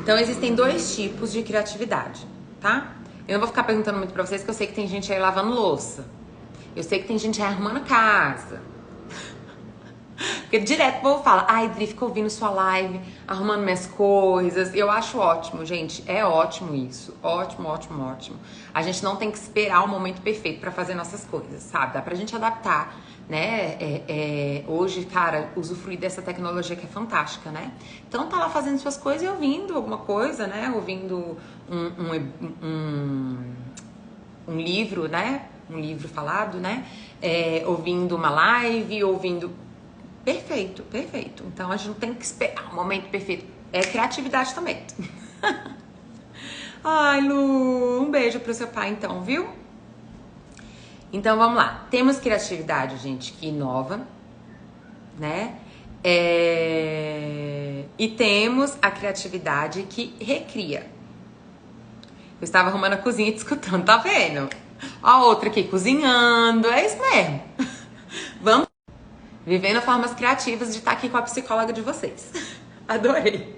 Então existem dois tipos de criatividade, tá? Eu não vou ficar perguntando muito pra vocês, que eu sei que tem gente aí lavando louça. Eu sei que tem gente aí arrumando a casa. Porque direto o povo fala, ai, Dri, fica ouvindo sua live, arrumando minhas coisas. Eu acho ótimo, gente. É ótimo isso. Ótimo, ótimo, ótimo. A gente não tem que esperar o momento perfeito pra fazer nossas coisas, sabe? Dá pra gente adaptar, né? Hoje, cara, usufruir dessa tecnologia que é fantástica, né? Então tá lá fazendo suas coisas e ouvindo alguma coisa, né? Ouvindo um livro, né? Um livro falado, né? Ouvindo uma live, ouvindo... Perfeito, perfeito. Então a gente não tem que esperar o momento perfeito. É criatividade também. Ai, Lu, um beijo pro seu pai então, viu? Então vamos lá. Temos criatividade, gente, que inova, né? E temos a criatividade que recria. Eu estava arrumando a cozinha e te escutando, tá vendo? A outra aqui cozinhando, é isso mesmo. Vamos vivendo formas criativas de estar aqui com a psicóloga de vocês. Adorei.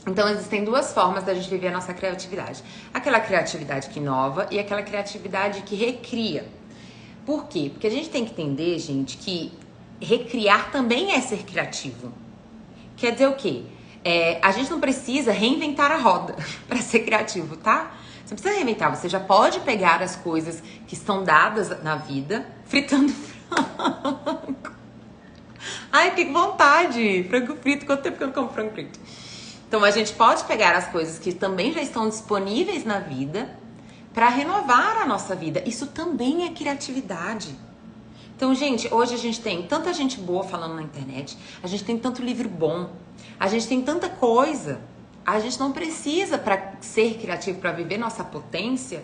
Então existem duas formas da gente viver a nossa criatividade. Aquela criatividade que inova e aquela criatividade que recria. Por quê? Porque a gente tem que entender, gente, que recriar também é ser criativo. Quer dizer o quê? A gente não precisa reinventar a roda para ser criativo, tá? Você não precisa reinventar, você já pode pegar as coisas que estão dadas na vida, fritando frango. Ai, que vontade! Frango frito, quanto tempo que eu não como frango frito? Então a gente pode pegar as coisas que também já estão disponíveis na vida para renovar a nossa vida. Isso também é criatividade. Então, gente, hoje a gente tem tanta gente boa falando na internet, a gente tem tanto livro bom, a gente tem tanta coisa. A gente não precisa, para ser criativo, para viver nossa potência,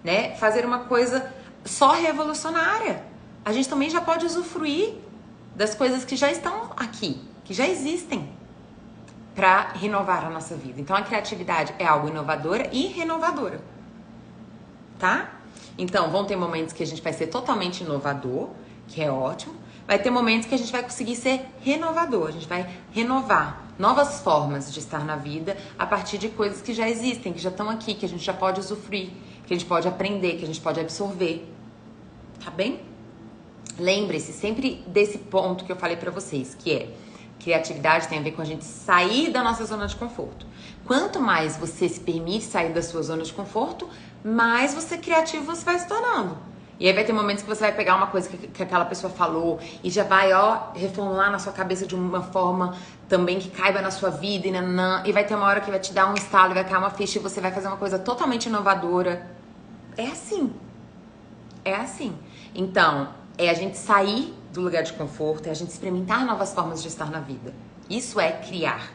né, fazer uma coisa só revolucionária. A gente também já pode usufruir das coisas que já estão aqui, que já existem, para renovar a nossa vida. Então a criatividade é algo inovadora e renovadora, tá? Então vão ter momentos que a gente vai ser totalmente inovador, que é ótimo. Vai ter momentos que a gente vai conseguir ser renovador, a gente vai renovar novas formas de estar na vida a partir de coisas que já existem, que já estão aqui, que a gente já pode usufruir, que a gente pode aprender, que a gente pode absorver, tá bem? Lembre-se sempre desse ponto que eu falei pra vocês, que é criatividade tem a ver com a gente sair da nossa zona de conforto. Quanto mais você se permite sair da sua zona de conforto, mais você criativo você vai se tornando. E aí vai ter momentos que você vai pegar uma coisa que aquela pessoa falou e já vai, ó, reformular na sua cabeça de uma forma também que caiba na sua vida e nanã, e vai ter uma hora que vai te dar um estalo, vai cair uma ficha e você vai fazer uma coisa totalmente inovadora. É assim. É assim. Então, é a gente sair do lugar de conforto, é a gente experimentar novas formas de estar na vida. Isso é criar,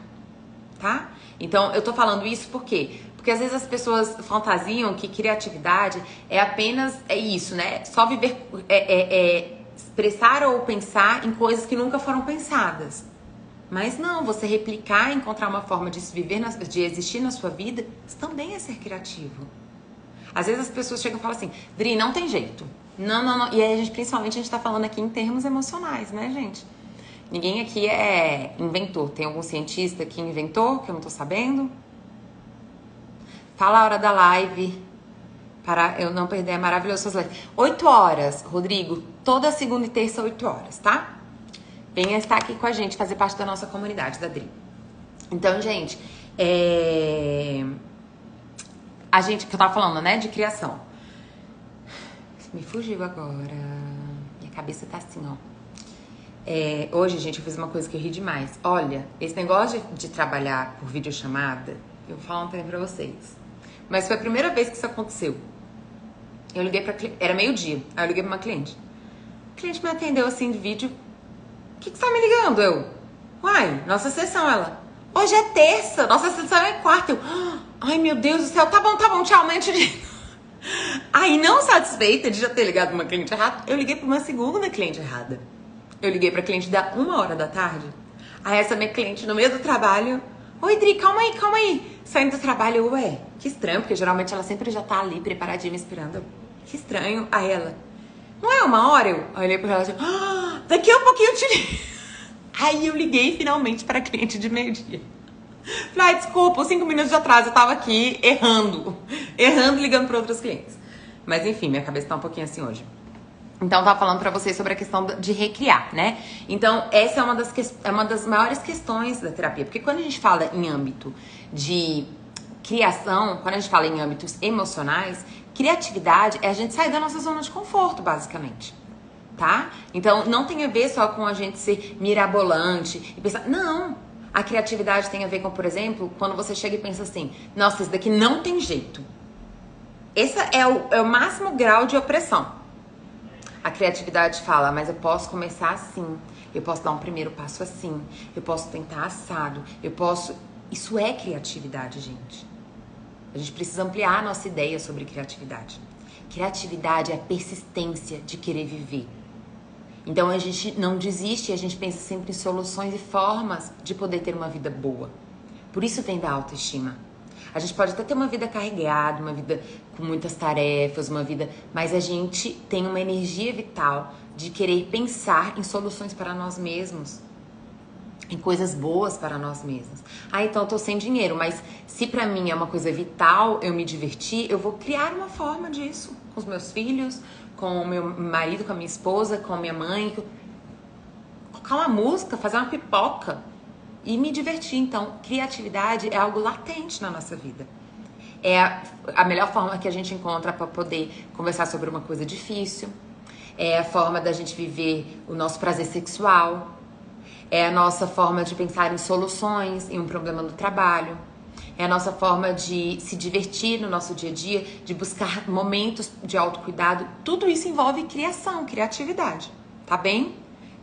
tá? Então, eu tô falando isso por quê? Porque às vezes as pessoas fantasiam que criatividade é apenas isso, né? Só viver, expressar ou pensar em coisas que nunca foram pensadas. Mas não, você replicar, encontrar uma forma de viver, de existir na sua vida, isso também é ser criativo. Às vezes as pessoas chegam e falam assim, Dri, não tem jeito. Não. E aí, principalmente, a gente tá falando aqui em termos emocionais, né, gente? Ninguém aqui é inventor. Tem algum cientista que inventou, que eu não tô sabendo? Fala a hora da live, para eu não perder, é maravilhoso suas lives. 8 horas, Rodrigo, toda segunda e terça, 8 horas, tá? Venha estar aqui com a gente, fazer parte da nossa comunidade, da Dri. Então, gente, a gente, que eu tava falando, né, de criação. Me fugiu agora. Minha cabeça tá assim, ó. Hoje, gente, eu fiz uma coisa que eu ri demais. Olha, esse negócio de trabalhar por videochamada, eu vou falar um tempo pra vocês. Mas foi a primeira vez que isso aconteceu. Eu liguei pra cliente, era meio-dia, aí eu liguei pra uma cliente. A cliente me atendeu assim de vídeo. O que você tá me ligando? Eu, uai, nossa sessão, ela. Hoje é terça, nossa sessão é quarta. Eu, ai meu Deus do céu, tá bom, tchau, amanhã te digo. Aí, não satisfeita de já ter ligado pra uma cliente errada, eu liguei pra uma segunda cliente errada. Eu liguei pra cliente da 1h da tarde. Aí essa minha cliente, no meio do trabalho, oi, Dri, calma aí. Saindo do trabalho, eu, ué, que estranho, porque geralmente ela sempre já tá ali, preparadinha, me esperando. Que estranho. Aí ela, não é 1h? Eu olhei pra ela assim, daqui a pouquinho eu te ligo. Aí eu liguei finalmente pra cliente de meio-dia. Falei, desculpa, 5 minutos de atraso, eu tava aqui errando, ligando pra outros clientes. Mas enfim, minha cabeça tá um pouquinho assim hoje. Então, eu tava falando pra vocês sobre a questão de recriar, né? Então, essa é uma das maiores questões da terapia. Porque quando a gente fala em âmbito de criação, quando a gente fala em âmbitos emocionais, criatividade é a gente sair da nossa zona de conforto, basicamente. Tá? Então, não tem a ver só com a gente ser mirabolante e pensar... Não! A criatividade tem a ver com, por exemplo, quando você chega e pensa assim, nossa, isso daqui não tem jeito. Esse é o máximo grau de opressão. A criatividade fala, mas eu posso começar assim, eu posso dar um primeiro passo assim, eu posso tentar assado, eu posso... Isso é criatividade, gente. A gente precisa ampliar a nossa ideia sobre criatividade. Criatividade é a persistência de querer viver. Então a gente não desiste, a gente pensa sempre em soluções e formas de poder ter uma vida boa. Por isso vem da autoestima. A gente pode até ter uma vida carregada, uma vida com muitas tarefas, uma vida... Mas a gente tem uma energia vital de querer pensar em soluções para nós mesmos. Em coisas boas para nós mesmos. Então eu tô sem dinheiro, mas se pra mim é uma coisa vital eu me divertir, eu vou criar uma forma disso. Com os meus filhos, com o meu marido, com a minha esposa, com a minha mãe. Colocar uma música, fazer uma pipoca. E me divertir. Então, criatividade é algo latente na nossa vida. É a melhor forma que a gente encontra para poder conversar sobre uma coisa difícil. É a forma da gente viver o nosso prazer sexual. É a nossa forma de pensar em soluções, em um problema do trabalho. É a nossa forma de se divertir no nosso dia a dia, de buscar momentos de autocuidado. Tudo isso envolve criação, criatividade, tá bem?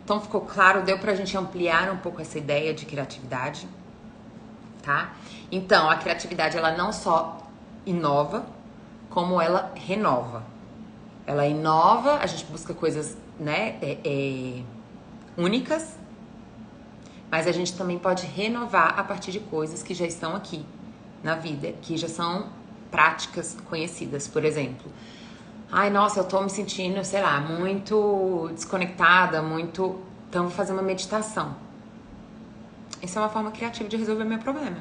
Então ficou claro, deu pra gente ampliar um pouco essa ideia de criatividade, tá? Então, a criatividade, ela não só inova, como ela renova. Ela inova, a gente busca coisas, né, únicas, mas a gente também pode renovar a partir de coisas que já estão aqui na vida, que já são práticas conhecidas. Por exemplo, ai, nossa, eu tô me sentindo, sei lá, muito desconectada, muito... Então, eu vou fazer uma meditação. Essa é uma forma criativa de resolver meu problema.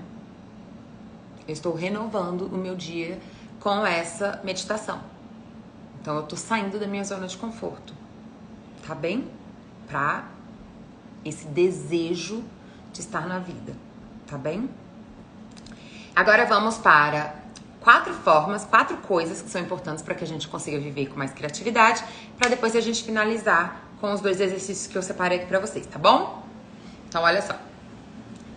Eu estou renovando o meu dia com essa meditação. Então, eu tô saindo da minha zona de conforto. Tá bem? Pra esse desejo de estar na vida. Tá bem? Agora vamos para 4 formas, 4 coisas que são importantes para que a gente consiga viver com mais criatividade, para depois a gente finalizar com os 2 exercícios que eu separei aqui para vocês, tá bom? Então, olha só.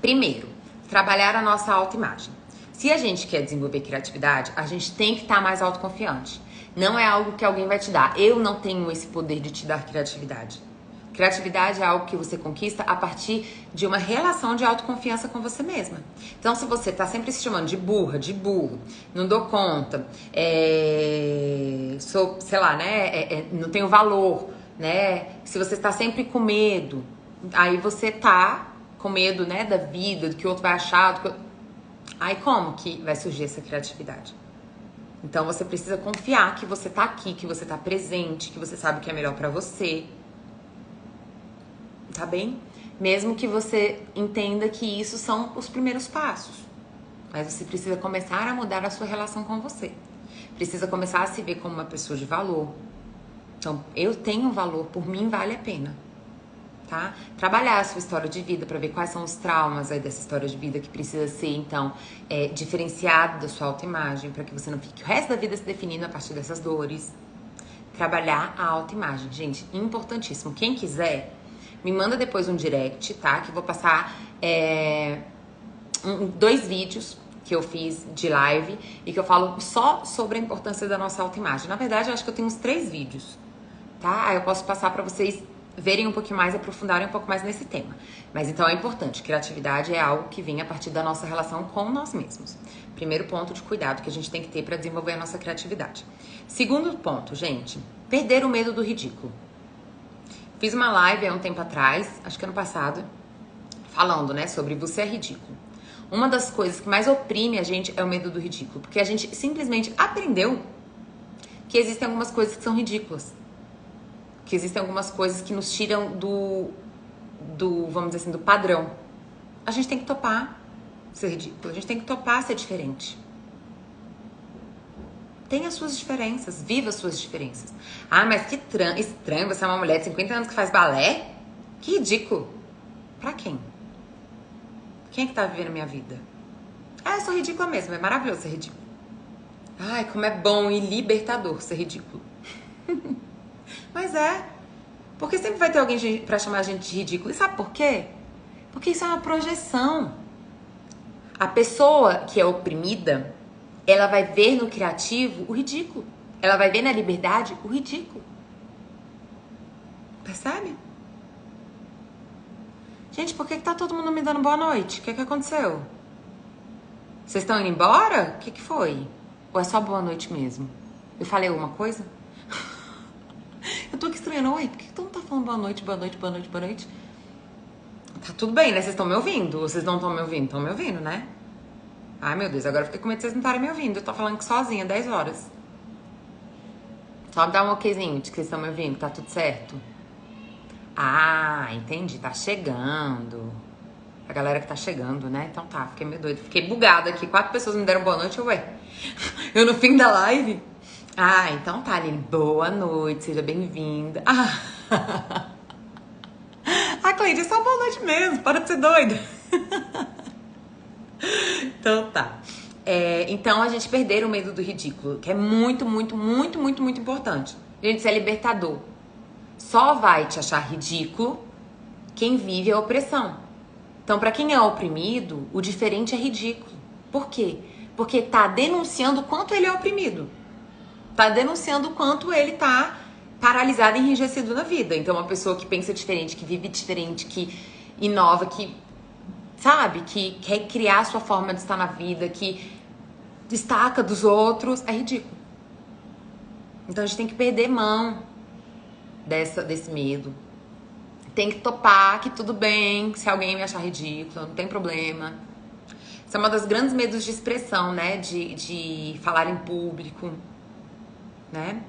Primeiro, trabalhar a nossa autoimagem. Se a gente quer desenvolver criatividade, a gente tem que estar mais autoconfiante. Não é algo que alguém vai te dar. Eu não tenho esse poder de te dar criatividade. Criatividade é algo que você conquista a partir de uma relação de autoconfiança com você mesma. Então, se você tá sempre se chamando de burra, de burro, não dou conta, sou, sei lá, né, não tenho valor, né? Se você está sempre com medo, aí você tá com medo, né, da vida, do que o outro vai achar, aí como que vai surgir essa criatividade? Então, você precisa confiar que você tá aqui, que você tá presente, que você sabe o que é melhor pra você. Tá bem? Mesmo que você entenda que isso são os primeiros passos. Mas você precisa começar a mudar a sua relação com você. Precisa começar a se ver como uma pessoa de valor. Então, eu tenho valor, por mim vale a pena. Tá? Trabalhar a sua história de vida para ver quais são os traumas aí dessa história de vida que precisa ser, então, diferenciado da sua autoimagem, para que você não fique o resto da vida se definindo a partir dessas dores. Trabalhar a autoimagem. Gente, importantíssimo. Quem quiser... me manda depois um direct, tá? Que eu vou passar 2 vídeos que eu fiz de live e que eu falo só sobre a importância da nossa autoimagem. Na verdade, eu acho que eu tenho uns 3 vídeos, tá? Aí eu posso passar pra vocês verem um pouquinho mais, aprofundarem um pouco mais nesse tema. Mas então é importante, criatividade é algo que vem a partir da nossa relação com nós mesmos. Primeiro ponto de cuidado que a gente tem que ter pra desenvolver a nossa criatividade. Segundo ponto, gente, perder o medo do ridículo. Fiz uma live há um tempo atrás, acho que ano passado, falando, né, sobre você é ridículo. Uma das coisas que mais oprime a gente é o medo do ridículo, porque a gente simplesmente aprendeu que existem algumas coisas que são ridículas. Que existem algumas coisas que nos tiram do vamos dizer assim, do padrão. A gente tem que topar ser ridículo, a gente tem que topar ser diferente. Tem as suas diferenças, viva as suas diferenças. Ah, mas que estranho, você é uma mulher de 50 anos que faz balé? Que ridículo. Pra quem? Quem é que tá vivendo a minha vida? Ah, eu sou ridícula mesmo, é maravilhoso ser ridículo. Ai, como é bom e libertador ser ridículo. Mas porque sempre vai ter alguém pra chamar a gente de ridículo. E sabe por quê? Porque isso é uma projeção. A pessoa que é oprimida, ela vai ver no criativo o ridículo. Ela vai ver na liberdade o ridículo. Percebe? Gente, por que tá todo mundo me dando boa noite? O que aconteceu? Vocês estão indo embora? O que foi? Ou é só boa noite mesmo? Eu falei alguma coisa? Eu tô aqui estranhando. Oi, por que todo mundo tá falando boa noite, boa noite, boa noite, boa noite? Tá tudo bem, né? Vocês estão me ouvindo? Ou vocês não estão me ouvindo? Estão me ouvindo, né? Ai, meu Deus, agora eu fiquei com medo de vocês não estarem me ouvindo. Eu tô falando aqui sozinha, 10 horas. Só dá um okzinho de que vocês estão me ouvindo, tá tudo certo? Ah, entendi, tá chegando. A galera que tá chegando, né? Então tá, fiquei meio doida. Fiquei bugada aqui, 4 pessoas me deram boa noite, eu no fim da live. Ah, então tá, Aline, boa noite, seja bem-vinda. Ah, Cleide, é só boa noite mesmo, para de ser doida. Então tá. Então a gente perder o medo do ridículo, que é muito, muito, muito, muito, muito importante. Gente, isso é libertador. Só vai te achar ridículo Quem vive a opressão. Então, para quem é oprimido, o diferente é ridículo. Por quê? Porque tá denunciando o quanto ele é oprimido. Tá denunciando o quanto ele tá paralisado e enrijecido na vida. Então, uma pessoa que pensa diferente, que vive diferente, que inova, que, sabe, que quer criar a sua forma de estar na vida, que destaca dos outros, é ridículo. Então, a gente tem que perder mão desse medo. Tem que topar que tudo bem, se alguém me achar ridícula, não tem problema. Isso é uma das grandes medos de expressão, né? De falar em público, né?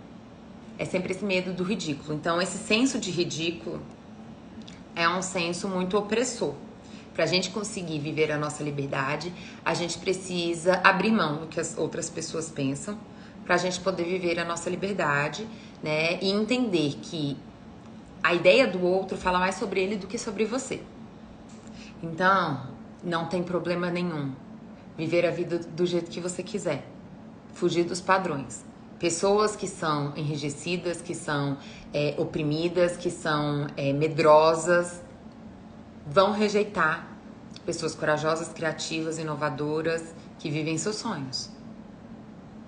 É sempre esse medo do ridículo. Então, esse senso de ridículo é um senso muito opressor. Pra gente conseguir viver a nossa liberdade, a gente precisa abrir mão do que as outras pessoas pensam, pra gente poder viver a nossa liberdade, né? E entender que a ideia do outro fala mais sobre ele do que sobre você. Então, não tem problema nenhum viver a vida do jeito que você quiser. Fugir dos padrões. Pessoas que são enrijecidas, que são oprimidas, que são medrosas, vão rejeitar pessoas corajosas, criativas, inovadoras, que vivem seus sonhos,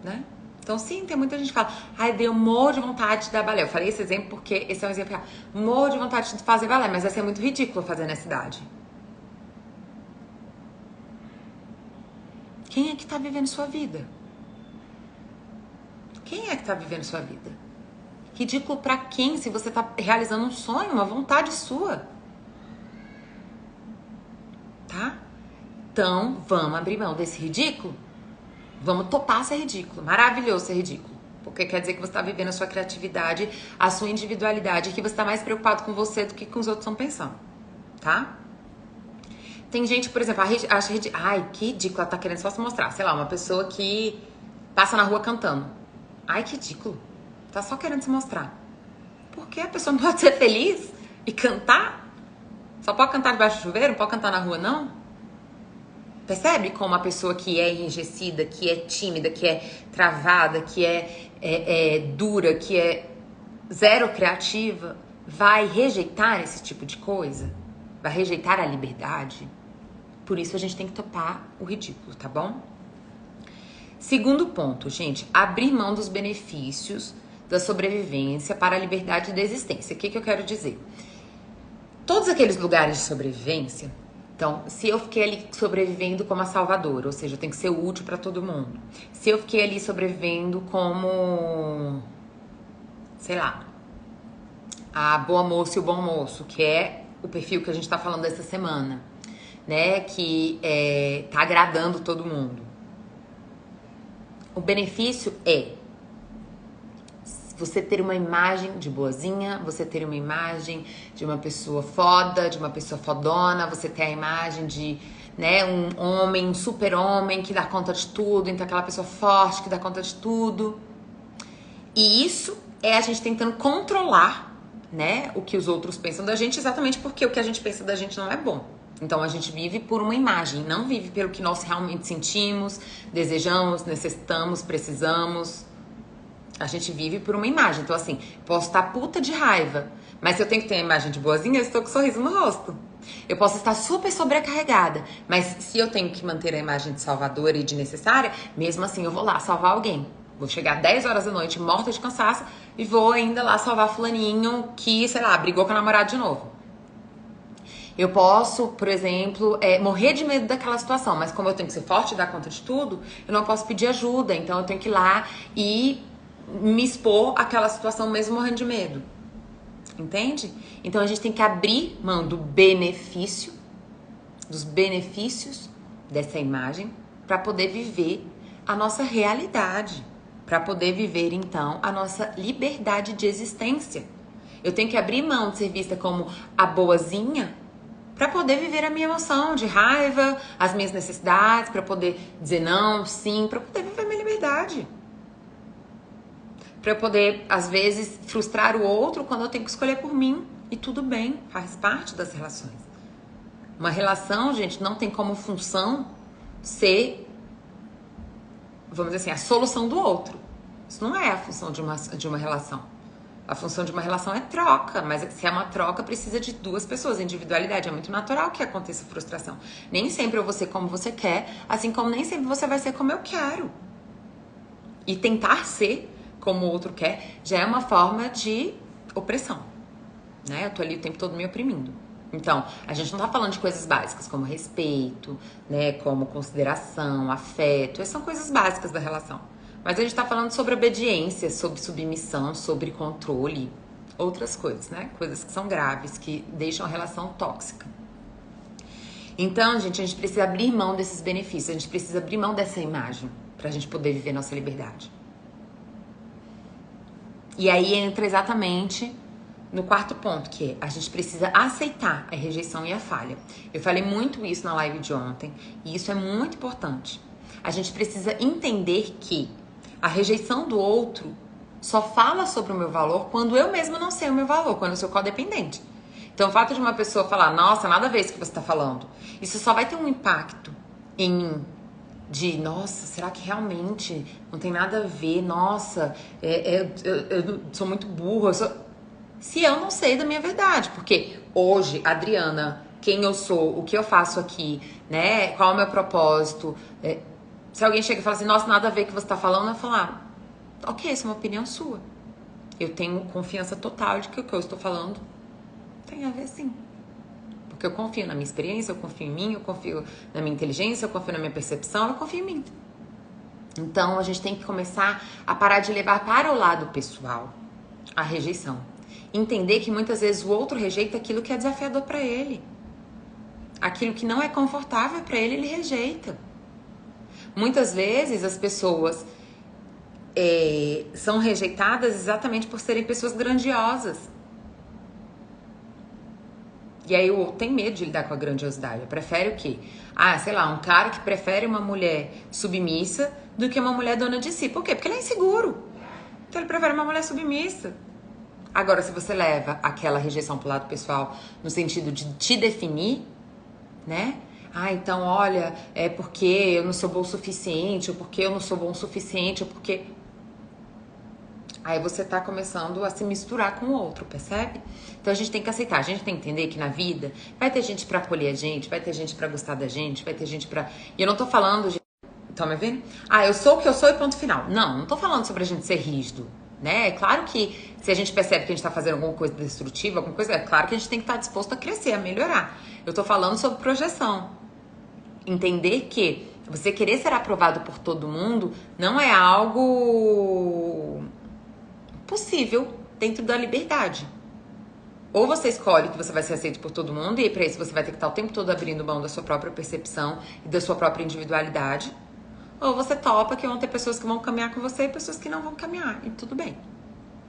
né? Então, sim, tem muita gente que fala, ai, deu morro de vontade de dar balé. Eu falei esse exemplo porque esse é um exemplo real. Morro de vontade de fazer balé, mas vai ser muito ridículo fazer nessa idade. Quem é que tá vivendo sua vida? Quem é que tá vivendo sua vida? Ridículo pra quem, se você tá realizando um sonho, uma vontade sua? Tá? Então, vamos abrir mão desse ridículo? Vamos topar ser ridículo. Maravilhoso ser ridículo. Porque quer dizer que você tá vivendo a sua criatividade, a sua individualidade, que você tá mais preocupado com você do que com os outros estão pensando. Tá? Tem gente, por exemplo, acha ridículo. Ai, que ridículo, ela tá querendo só se mostrar. Sei lá, uma pessoa que passa na rua cantando. Ai, que ridículo. Tá só querendo se mostrar. Por que a pessoa não pode ser feliz e cantar? Só pode cantar debaixo do chuveiro? Não pode cantar na rua, não? Percebe como a pessoa que é enrijecida, que é tímida, que é travada, que é dura, que é zero criativa, vai rejeitar esse tipo de coisa? Vai rejeitar a liberdade? Por isso a gente tem que topar o ridículo, tá bom? Segundo ponto, gente, abrir mão dos benefícios da sobrevivência para a liberdade da existência. O que eu quero dizer? Todos aqueles lugares de sobrevivência, então, se eu fiquei ali sobrevivendo como a salvadora, ou seja, eu tenho que ser útil para todo mundo. Se eu fiquei ali sobrevivendo como, sei lá, a boa moça e o bom moço, que é o perfil que a gente tá falando essa semana, né? Que tá agradando todo mundo. O benefício é você ter uma imagem de boazinha, você ter uma imagem de uma pessoa foda, de uma pessoa fodona, você ter a imagem de, né, um homem, um super-homem que dá conta de tudo, então aquela pessoa forte que dá conta de tudo. E isso é a gente tentando controlar, né, o que os outros pensam da gente, exatamente porque o que a gente pensa da gente não é bom. Então a gente vive por uma imagem, não vive pelo que nós realmente sentimos, desejamos, necessitamos, precisamos. A gente vive por uma imagem. Então, assim, posso estar puta de raiva, mas se eu tenho que ter uma imagem de boazinha, eu estou com um sorriso no rosto. Eu posso estar super sobrecarregada, mas se eu tenho que manter a imagem de salvadora e de necessária, mesmo assim eu vou lá salvar alguém. Vou chegar 10 horas da noite, morta de cansaço, e vou ainda lá salvar fulaninho que, sei lá, brigou com a namorada de novo. Eu posso, por exemplo, morrer de medo daquela situação, mas como eu tenho que ser forte e dar conta de tudo, eu não posso pedir ajuda, então eu tenho que ir lá e me expor àquela situação mesmo morrendo de medo. Entende? Então a gente tem que abrir mão do benefício, dos benefícios dessa imagem, para poder viver a nossa realidade, para poder viver então a nossa liberdade de existência. Eu tenho que abrir mão de ser vista como a boazinha para poder viver a minha emoção de raiva, as minhas necessidades, para poder dizer não, sim, para poder viver a minha liberdade. Para eu poder, às vezes, frustrar o outro quando eu tenho que escolher por mim. E tudo bem, faz parte das relações. Uma relação, gente, não tem como função ser, vamos dizer assim, a solução do outro. Isso não é a função de uma relação. A função de uma relação é troca, mas se é uma troca, precisa de duas pessoas, individualidade. É muito natural que aconteça frustração. Nem sempre eu vou ser como você quer, assim como nem sempre você vai ser como eu quero. E tentar ser como o outro quer já é uma forma de opressão, né? Eu tô ali o tempo todo me oprimindo. Então, a gente não tá falando de coisas básicas como respeito, né? Como consideração, afeto. Essas são coisas básicas da relação. Mas a gente tá falando sobre obediência, sobre submissão, sobre controle, outras coisas, né? Coisas que são graves, que deixam a relação tóxica. Então, gente, a gente precisa abrir mão desses benefícios, a gente precisa abrir mão dessa imagem pra gente poder viver nossa liberdade. E aí entra exatamente no quarto ponto, que é a gente precisa aceitar a rejeição e a falha. Eu falei muito isso na live de ontem, e isso é muito importante. A gente precisa entender que a rejeição do outro só fala sobre o meu valor quando eu mesma não sei o meu valor, quando eu sou codependente. Então, o fato de uma pessoa falar, nossa, nada a ver isso que você está falando, isso só vai ter um impacto em mim. De, nossa, será que realmente não tem nada a ver? Nossa, eu sou muito burra. Se eu não sei da minha verdade. Porque hoje, Adriana, quem eu sou, o que eu faço aqui, né? Qual é o meu propósito? Se alguém chega e fala assim, nossa, nada a ver com o que você tá falando, eu vou falar, ok, essa é uma opinião sua. Eu tenho confiança total de que o que eu estou falando tem a ver sim. Porque eu confio na minha experiência, eu confio em mim, eu confio na minha inteligência, eu confio na minha percepção, eu confio em mim. Então, a gente tem que começar a parar de levar para o lado pessoal a rejeição. Entender que muitas vezes o outro rejeita aquilo que é desafiador para ele. Aquilo que não é confortável para ele, ele rejeita. Muitas vezes as pessoas são rejeitadas exatamente por serem pessoas grandiosas. E aí o outro tem medo de lidar com a grandiosidade. Prefere o quê? Ah, sei lá, um cara que prefere uma mulher submissa do que uma mulher dona de si. Por quê? Porque ele é inseguro. Então ele prefere uma mulher submissa. Agora, se você leva aquela rejeição pro lado pessoal no sentido de te definir, né? Ah, então olha, é porque eu não sou bom o suficiente, ou porque eu não sou bom o suficiente, ou porque... Aí você tá começando a se misturar com o outro, percebe? Então a gente tem que aceitar, a gente tem que entender que na vida vai ter gente pra acolher a gente, vai ter gente pra gostar da gente, vai ter gente pra... E eu não tô falando de... Tá me vendo? Ah, eu sou o que eu sou e ponto final. Não tô falando sobre a gente ser rígido, né? É claro que se a gente percebe que a gente tá fazendo alguma coisa destrutiva, alguma coisa, é claro que a gente tem que estar disposto a crescer, a melhorar. Eu tô falando sobre projeção. Entender que você querer ser aprovado por todo mundo não é algo possível dentro da liberdade. Ou você escolhe que você vai ser aceito por todo mundo, e para isso você vai ter que estar o tempo todo abrindo mão da sua própria percepção e da sua própria individualidade. Ou você topa que vão ter pessoas que vão caminhar com você e pessoas que não vão caminhar. E tudo bem,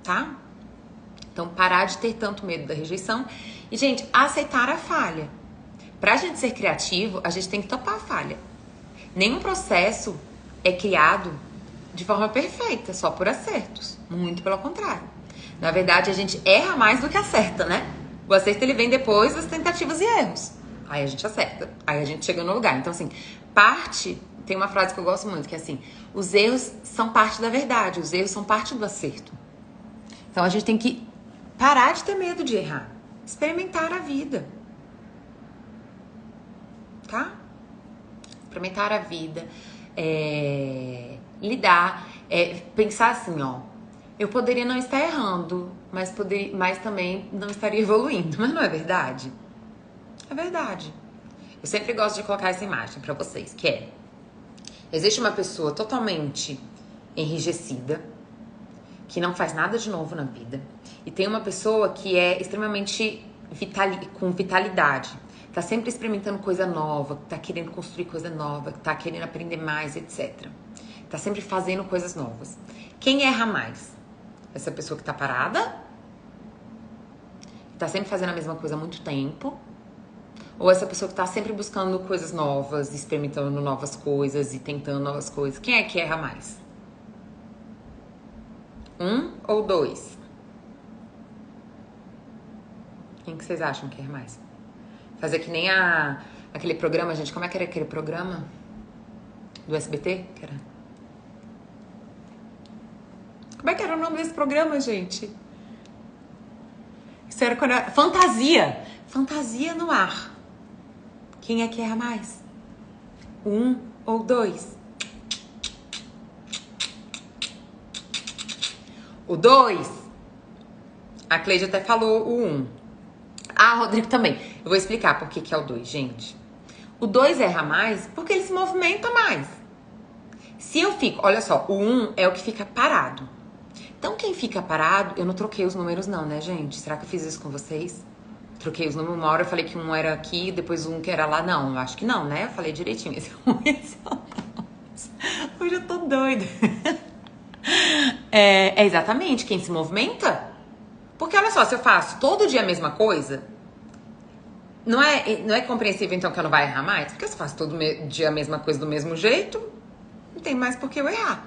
tá? Então, parar de ter tanto medo da rejeição. E, gente, aceitar a falha. Pra gente ser criativo, a gente tem que topar a falha. Nenhum processo é criado de forma perfeita, só por acertos. Muito pelo contrário. Na verdade, a gente erra mais do que acerta, né? O acerto, ele vem depois das tentativas e erros. Aí a gente acerta. Aí a gente chega no lugar. Então, assim, tem uma frase que eu gosto muito, que é assim, os erros são parte da verdade, os erros são parte do acerto. Então, a gente tem que parar de ter medo de errar. Experimentar a vida. Tá? Experimentar a vida. Lidar. Pensar assim, ó. Eu poderia não estar errando, mas também não estaria evoluindo. Mas não é verdade? É verdade. Eu sempre gosto de colocar essa imagem pra vocês, que é... Existe uma pessoa totalmente enrijecida, que não faz nada de novo na vida. E tem uma pessoa que é extremamente com vitalidade. Tá sempre experimentando coisa nova, tá querendo construir coisa nova, tá querendo aprender mais, etc. Tá sempre fazendo coisas novas. Quem erra mais? Essa pessoa que tá parada? Que tá sempre fazendo a mesma coisa há muito tempo? Ou essa pessoa que tá sempre buscando coisas novas, experimentando novas coisas e tentando novas coisas? Quem é que erra mais? Um ou dois? Quem que vocês acham que erra mais? Fazer que nem aquele programa, gente. Como é que era aquele programa? Do SBT? Como é que era o nome desse programa, gente? Isso era quando fantasia. Fantasia no ar. Quem é que erra mais? O 1 ou 2? O 2. A Cleide até falou o 1. Ah, Rodrigo também. Eu vou explicar por que é o 2, gente. O 2 erra mais porque ele se movimenta mais. Se eu fico... Olha só, o 1 é o que fica parado. Então, quem fica parado... Eu não troquei os números não, né, gente? Será que eu fiz isso com vocês? Troquei os números. Uma hora eu falei que um era aqui, depois um que era lá. Não, eu acho que não, né? Eu falei direitinho. Esse é o 2. Hoje eu tô doida. É exatamente quem se movimenta. Porque olha só, se eu faço todo dia a mesma coisa, não é compreensível então que eu não vai errar mais? Porque se eu faço todo dia a mesma coisa do mesmo jeito, não tem mais por que eu errar.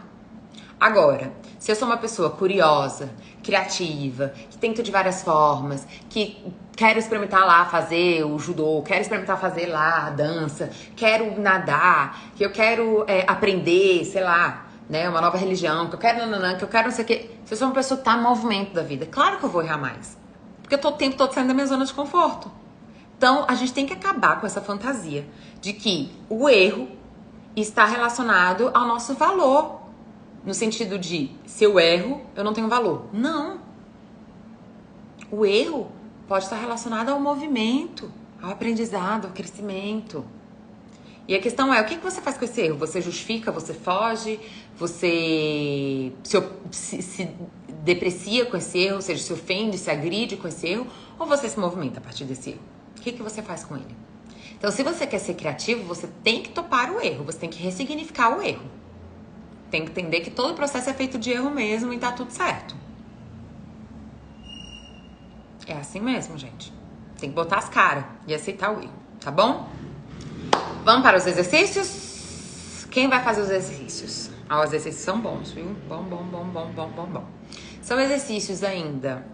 Agora, se eu sou uma pessoa curiosa, criativa, que tenta de várias formas, que quero experimentar lá fazer o judô, quero experimentar fazer lá a dança, quero nadar, que eu quero aprender, sei lá, né, uma nova religião, que eu quero nananã, que eu quero não sei o quê. Se eu sou uma pessoa que tá no movimento da vida, claro que eu vou errar mais. Porque eu tô o tempo todo saindo da minha zona de conforto. Então, a gente tem que acabar com essa fantasia de que o erro está relacionado ao nosso valor. No sentido de, se eu erro, eu não tenho valor. Não. O erro pode estar relacionado ao movimento, ao aprendizado, ao crescimento. E a questão é, o que você faz com esse erro? Você justifica, você foge, você se deprecia com esse erro, ou seja, se ofende, se agride com esse erro, ou você se movimenta a partir desse erro? O que você faz com ele? Então, se você quer ser criativo, você tem que topar o erro, você tem que ressignificar o erro. Tem que entender que todo processo é feito de erro mesmo e tá tudo certo. É assim mesmo, gente. Tem que botar as caras e aceitar o erro, tá bom? Vamos para os exercícios? Quem vai fazer os exercícios? Ah, os exercícios são bons, viu? Bom. São exercícios ainda.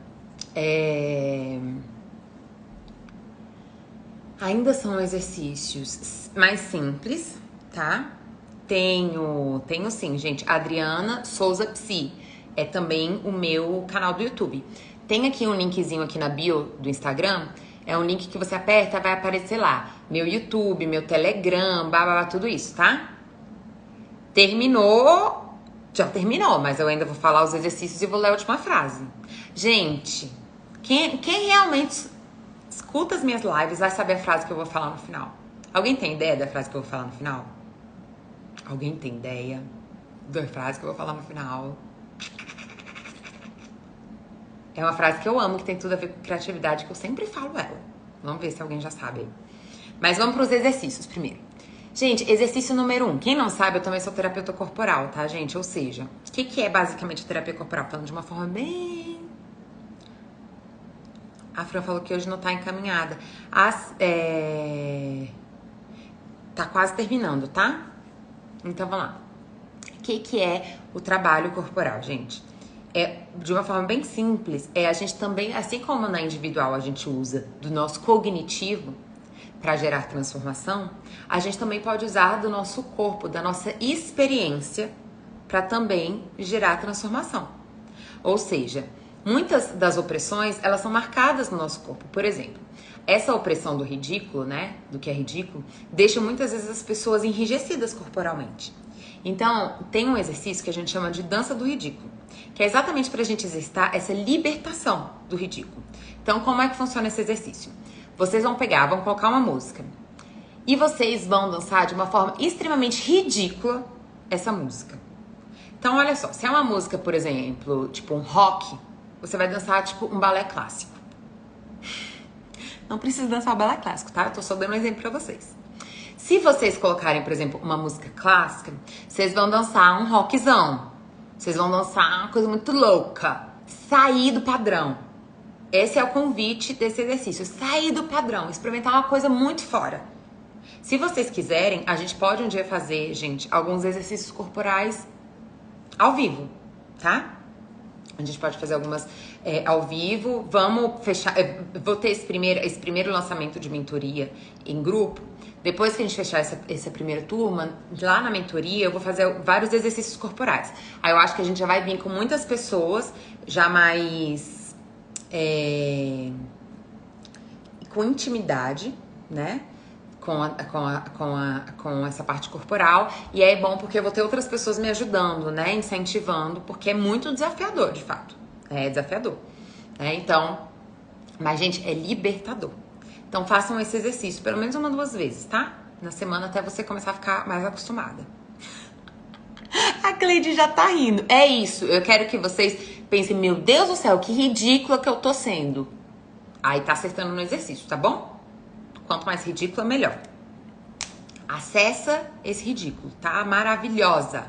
Ainda são exercícios mais simples, tá? Tenho sim, gente. Adriana Souza Psi. É também o meu canal do YouTube. Tem aqui um linkzinho aqui na bio do Instagram. É um link que você aperta, vai aparecer lá. Meu YouTube, meu Telegram, blá, tudo isso, tá? Terminou. Já terminou, mas eu ainda vou falar os exercícios e vou ler a última frase. Gente, quem realmente escuta as minhas lives vai saber a frase que eu vou falar no final. Alguém tem ideia da frase que eu vou falar no final? Alguém tem ideia da frase que eu vou falar no final? É uma frase que eu amo, que tem tudo a ver com criatividade, que eu sempre falo ela. Vamos ver se alguém já sabe aí. Mas vamos para os exercícios primeiro. Gente, exercício número 1. Quem não sabe, eu também sou terapeuta corporal, tá, gente? Ou seja, o que é basicamente a terapia corporal? Falando de uma forma bem... A Fran falou que hoje não tá encaminhada. Tá quase terminando, tá? Então, vamos lá. O que é o trabalho corporal, gente? De uma forma bem simples, a gente também, assim como na individual a gente usa do nosso cognitivo para gerar transformação, a gente também pode usar do nosso corpo, da nossa experiência, para também gerar transformação. Ou seja, muitas das opressões, elas são marcadas no nosso corpo. Por exemplo, essa opressão do ridículo, né, do que é ridículo, deixa muitas vezes as pessoas enrijecidas corporalmente. Então, tem um exercício que a gente chama de dança do ridículo, que é exatamente para a gente exercitar essa libertação do ridículo. Então, como é que funciona esse exercício? Vocês vão colocar uma música e vocês vão dançar de uma forma extremamente ridícula essa música. Então, olha só, se é uma música, por exemplo, tipo um rock, você vai dançar tipo um balé clássico. Não precisa dançar o balé clássico, tá? Eu tô só dando um exemplo pra vocês. Se vocês colocarem, por exemplo, uma música clássica, vocês vão dançar um rockzão. Vocês vão dançar uma coisa muito louca. Sair do padrão. Esse é o convite desse exercício. Sair do padrão. Experimentar uma coisa muito fora. Se vocês quiserem, a gente pode um dia fazer, gente, alguns exercícios corporais ao vivo, tá? A gente pode fazer algumas ao vivo. Vamos fechar. Vou ter esse primeiro lançamento de mentoria em grupo. Depois que a gente fechar essa primeira turma, lá na mentoria, eu vou fazer vários exercícios corporais. Aí eu acho que a gente já vai vir com muitas pessoas já mais com intimidade, né? Com essa parte corporal. E é bom porque eu vou ter outras pessoas me ajudando, né? Incentivando, porque é muito desafiador, de fato. É desafiador. Então, mas, gente, é libertador. Então, façam esse exercício pelo menos 1 ou 2 vezes, tá? Na semana, até você começar a ficar mais acostumada. A Cleide já tá rindo. É isso. Eu quero que vocês pensem, meu Deus do céu, que ridícula que eu tô sendo. Aí tá acertando no exercício, tá bom? Quanto mais ridícula, melhor. Acessa esse ridículo, tá? Maravilhosa.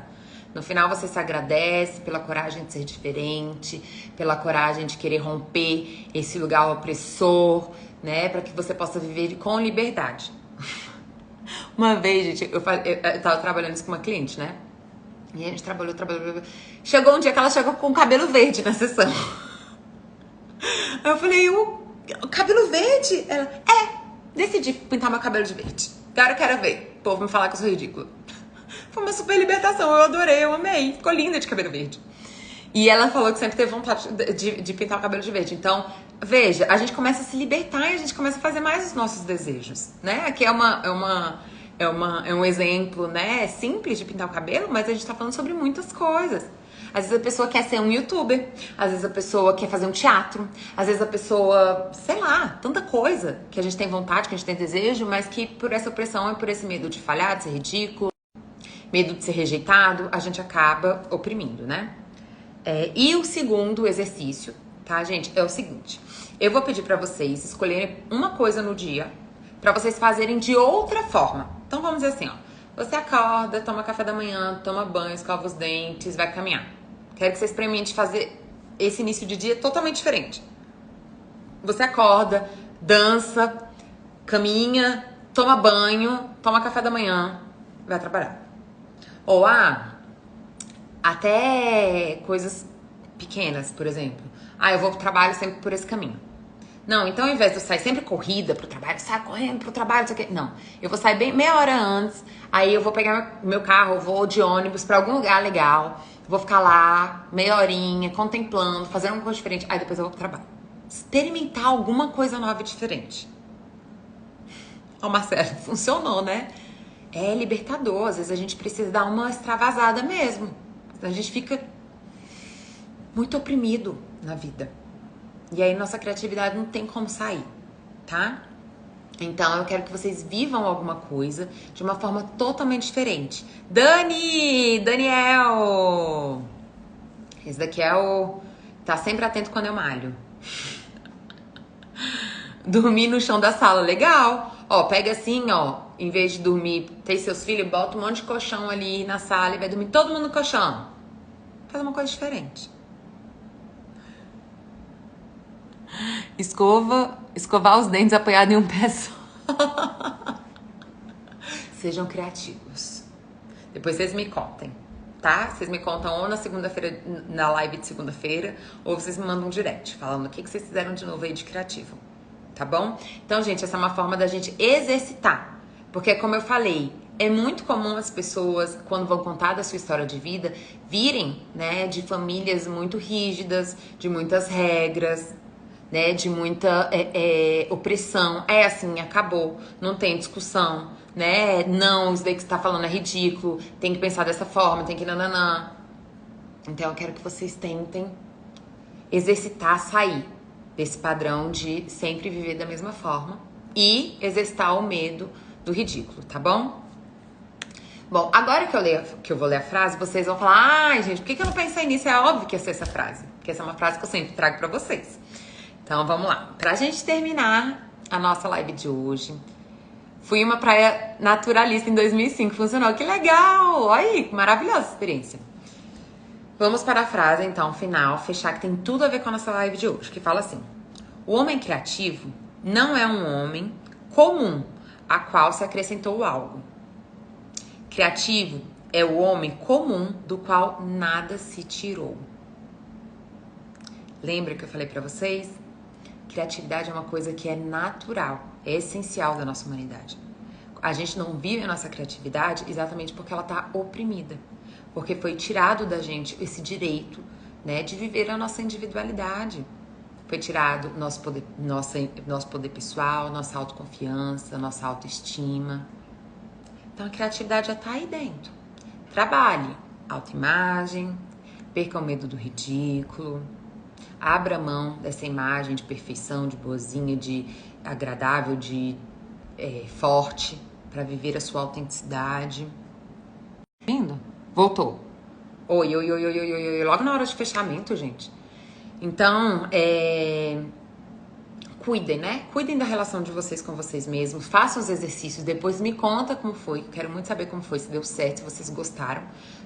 No final você se agradece pela coragem de ser diferente, pela coragem de querer romper esse lugar opressor, né? Para que você possa viver com liberdade. Uma vez, gente, eu tava trabalhando isso com uma cliente, né? E a gente trabalhou. Chegou um dia que ela chegou com o cabelo verde na sessão. Eu falei, o cabelo verde? Ela, decidi pintar meu cabelo de verde. Agora eu quero ver o povo me falar que eu sou ridícula. Foi uma super libertação, eu adorei, eu amei. Ficou linda de cabelo verde. E ela falou que sempre teve vontade de pintar o cabelo de verde. Então, veja, a gente começa a se libertar e a gente começa a fazer mais os nossos desejos, né? Aqui é um exemplo, né, simples de pintar o cabelo, mas a gente tá falando sobre muitas coisas. Às vezes a pessoa quer ser um youtuber, às vezes a pessoa quer fazer um teatro, às vezes a pessoa, sei lá, tanta coisa que a gente tem vontade, que a gente tem desejo, mas que por essa opressão e por esse medo de falhar, de ser ridículo, medo de ser rejeitado, a gente acaba oprimindo, né? E o segundo exercício, tá, gente, é o seguinte. Eu vou pedir pra vocês escolherem uma coisa no dia pra vocês fazerem de outra forma. Então vamos dizer assim, ó. Você acorda, toma café da manhã, toma banho, escova os dentes, vai caminhar. Quero que você experimente fazer esse início de dia totalmente diferente. Você acorda, dança, caminha, toma banho, toma café da manhã, vai trabalhar. Ou até coisas pequenas, por exemplo. Eu vou pro trabalho sempre por esse caminho. Não, então ao invés de eu sair sempre corrida pro trabalho, sair correndo pro trabalho, não sei o quê. Não, eu vou sair bem meia hora antes, aí eu vou pegar meu carro, vou de ônibus pra algum lugar legal, vou ficar lá meia horinha, contemplando, fazendo uma coisa diferente, aí depois eu vou pro trabalho. Experimentar alguma coisa nova e diferente. Ó, Marcelo, funcionou, né? É libertador, às vezes a gente precisa dar uma extravasada mesmo. A gente fica muito oprimido na vida. E aí nossa criatividade não tem como sair, tá? Então eu quero que vocês vivam alguma coisa de uma forma totalmente diferente. Daniel! Esse daqui é o... Tá sempre atento quando eu malho. Dormir no chão da sala, legal. Ó, pega assim, ó, em vez de dormir, tem seus filhos, bota um monte de colchão ali na sala e vai dormir todo mundo no colchão. Faz uma coisa diferente. Escovar os dentes apoiado em um pé só. Sejam criativos. Depois vocês me contem, tá? Vocês me contam ou na segunda-feira, na live de segunda-feira, ou vocês me mandam um direct falando o que vocês fizeram de novo aí de criativo. Tá bom? Então, gente, essa é uma forma da gente exercitar. Porque, como eu falei, é muito comum as pessoas, quando vão contar da sua história de vida, virem, né, de famílias muito rígidas, de muitas regras, né, de muita opressão. É assim, acabou, não tem discussão, né? Não, isso daí que você tá falando é ridículo, tem que pensar dessa forma, tem que nananã. Então eu quero que vocês tentem exercitar, sair desse padrão de sempre viver da mesma forma e exercitar o medo do ridículo, tá bom? Bom, agora que eu vou ler a frase, vocês vão falar, ai, gente, por que eu não pensei nisso? É óbvio que ia ser essa frase, porque essa é uma frase que eu sempre trago pra vocês. Então, vamos lá. Pra gente terminar a nossa live de hoje, fui em uma praia naturalista em 2005, funcionou, que legal! Olha aí, que maravilhosa experiência. Vamos para a frase, então, final, fechar, que tem tudo a ver com a nossa live de hoje, que fala assim: o homem criativo não é um homem comum a qual se acrescentou algo. Criativo é o homem comum do qual nada se tirou. Lembra que eu falei pra vocês? Criatividade é uma coisa que é natural, é essencial da nossa humanidade. A gente não vive a nossa criatividade exatamente porque ela tá oprimida. Porque foi tirado da gente esse direito, né, de viver a nossa individualidade. foi tirado nosso poder pessoal, nossa autoconfiança, nossa autoestima. Então a criatividade já tá aí dentro. Trabalhe autoimagem, perca o medo do ridículo, abra mão dessa imagem de perfeição, de boazinha, de agradável, de forte, para viver a sua autenticidade. Vindo? Voltou. Oi, logo na hora de fechamento, gente. Então, cuidem, né? Cuidem da relação de vocês com vocês mesmos. Façam os exercícios, depois me conta como foi. Quero muito saber como foi, se deu certo, se vocês gostaram,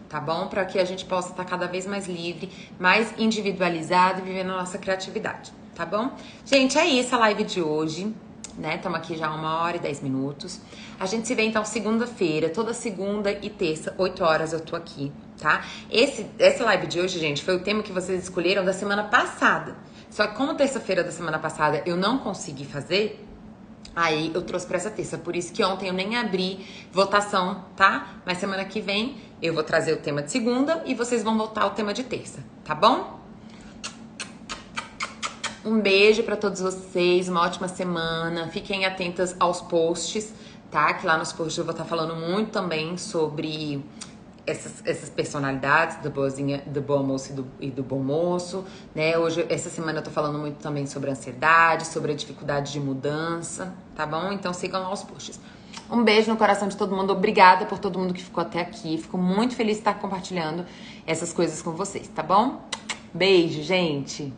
tá bom? Para que a gente possa estar cada vez mais livre, mais individualizado e vivendo a nossa criatividade, tá bom? Gente, é isso a live de hoje, né? Estamos aqui já 1h e 10 minutos. A gente se vê então segunda-feira, toda segunda e terça, 8 horas eu tô aqui, tá? Essa live de hoje, gente, foi o tema que vocês escolheram da semana passada. Só que como terça-feira da semana passada eu não consegui fazer, aí eu trouxe pra essa terça. Por isso que ontem eu nem abri votação, tá? Mas semana que vem eu vou trazer o tema de segunda e vocês vão votar o tema de terça, tá bom? Um beijo pra todos vocês, uma ótima semana. Fiquem atentas aos posts, tá? Que lá nos posts eu vou estar falando muito também sobre essas personalidades da boazinha, do bom moço e do bom moço, né? Hoje, essa semana eu tô falando muito também sobre a ansiedade, sobre a dificuldade de mudança, tá bom? Então sigam lá os posts. Um beijo no coração de todo mundo. Obrigada por todo mundo que ficou até aqui. Fico muito feliz de estar compartilhando essas coisas com vocês, tá bom? Beijo, gente!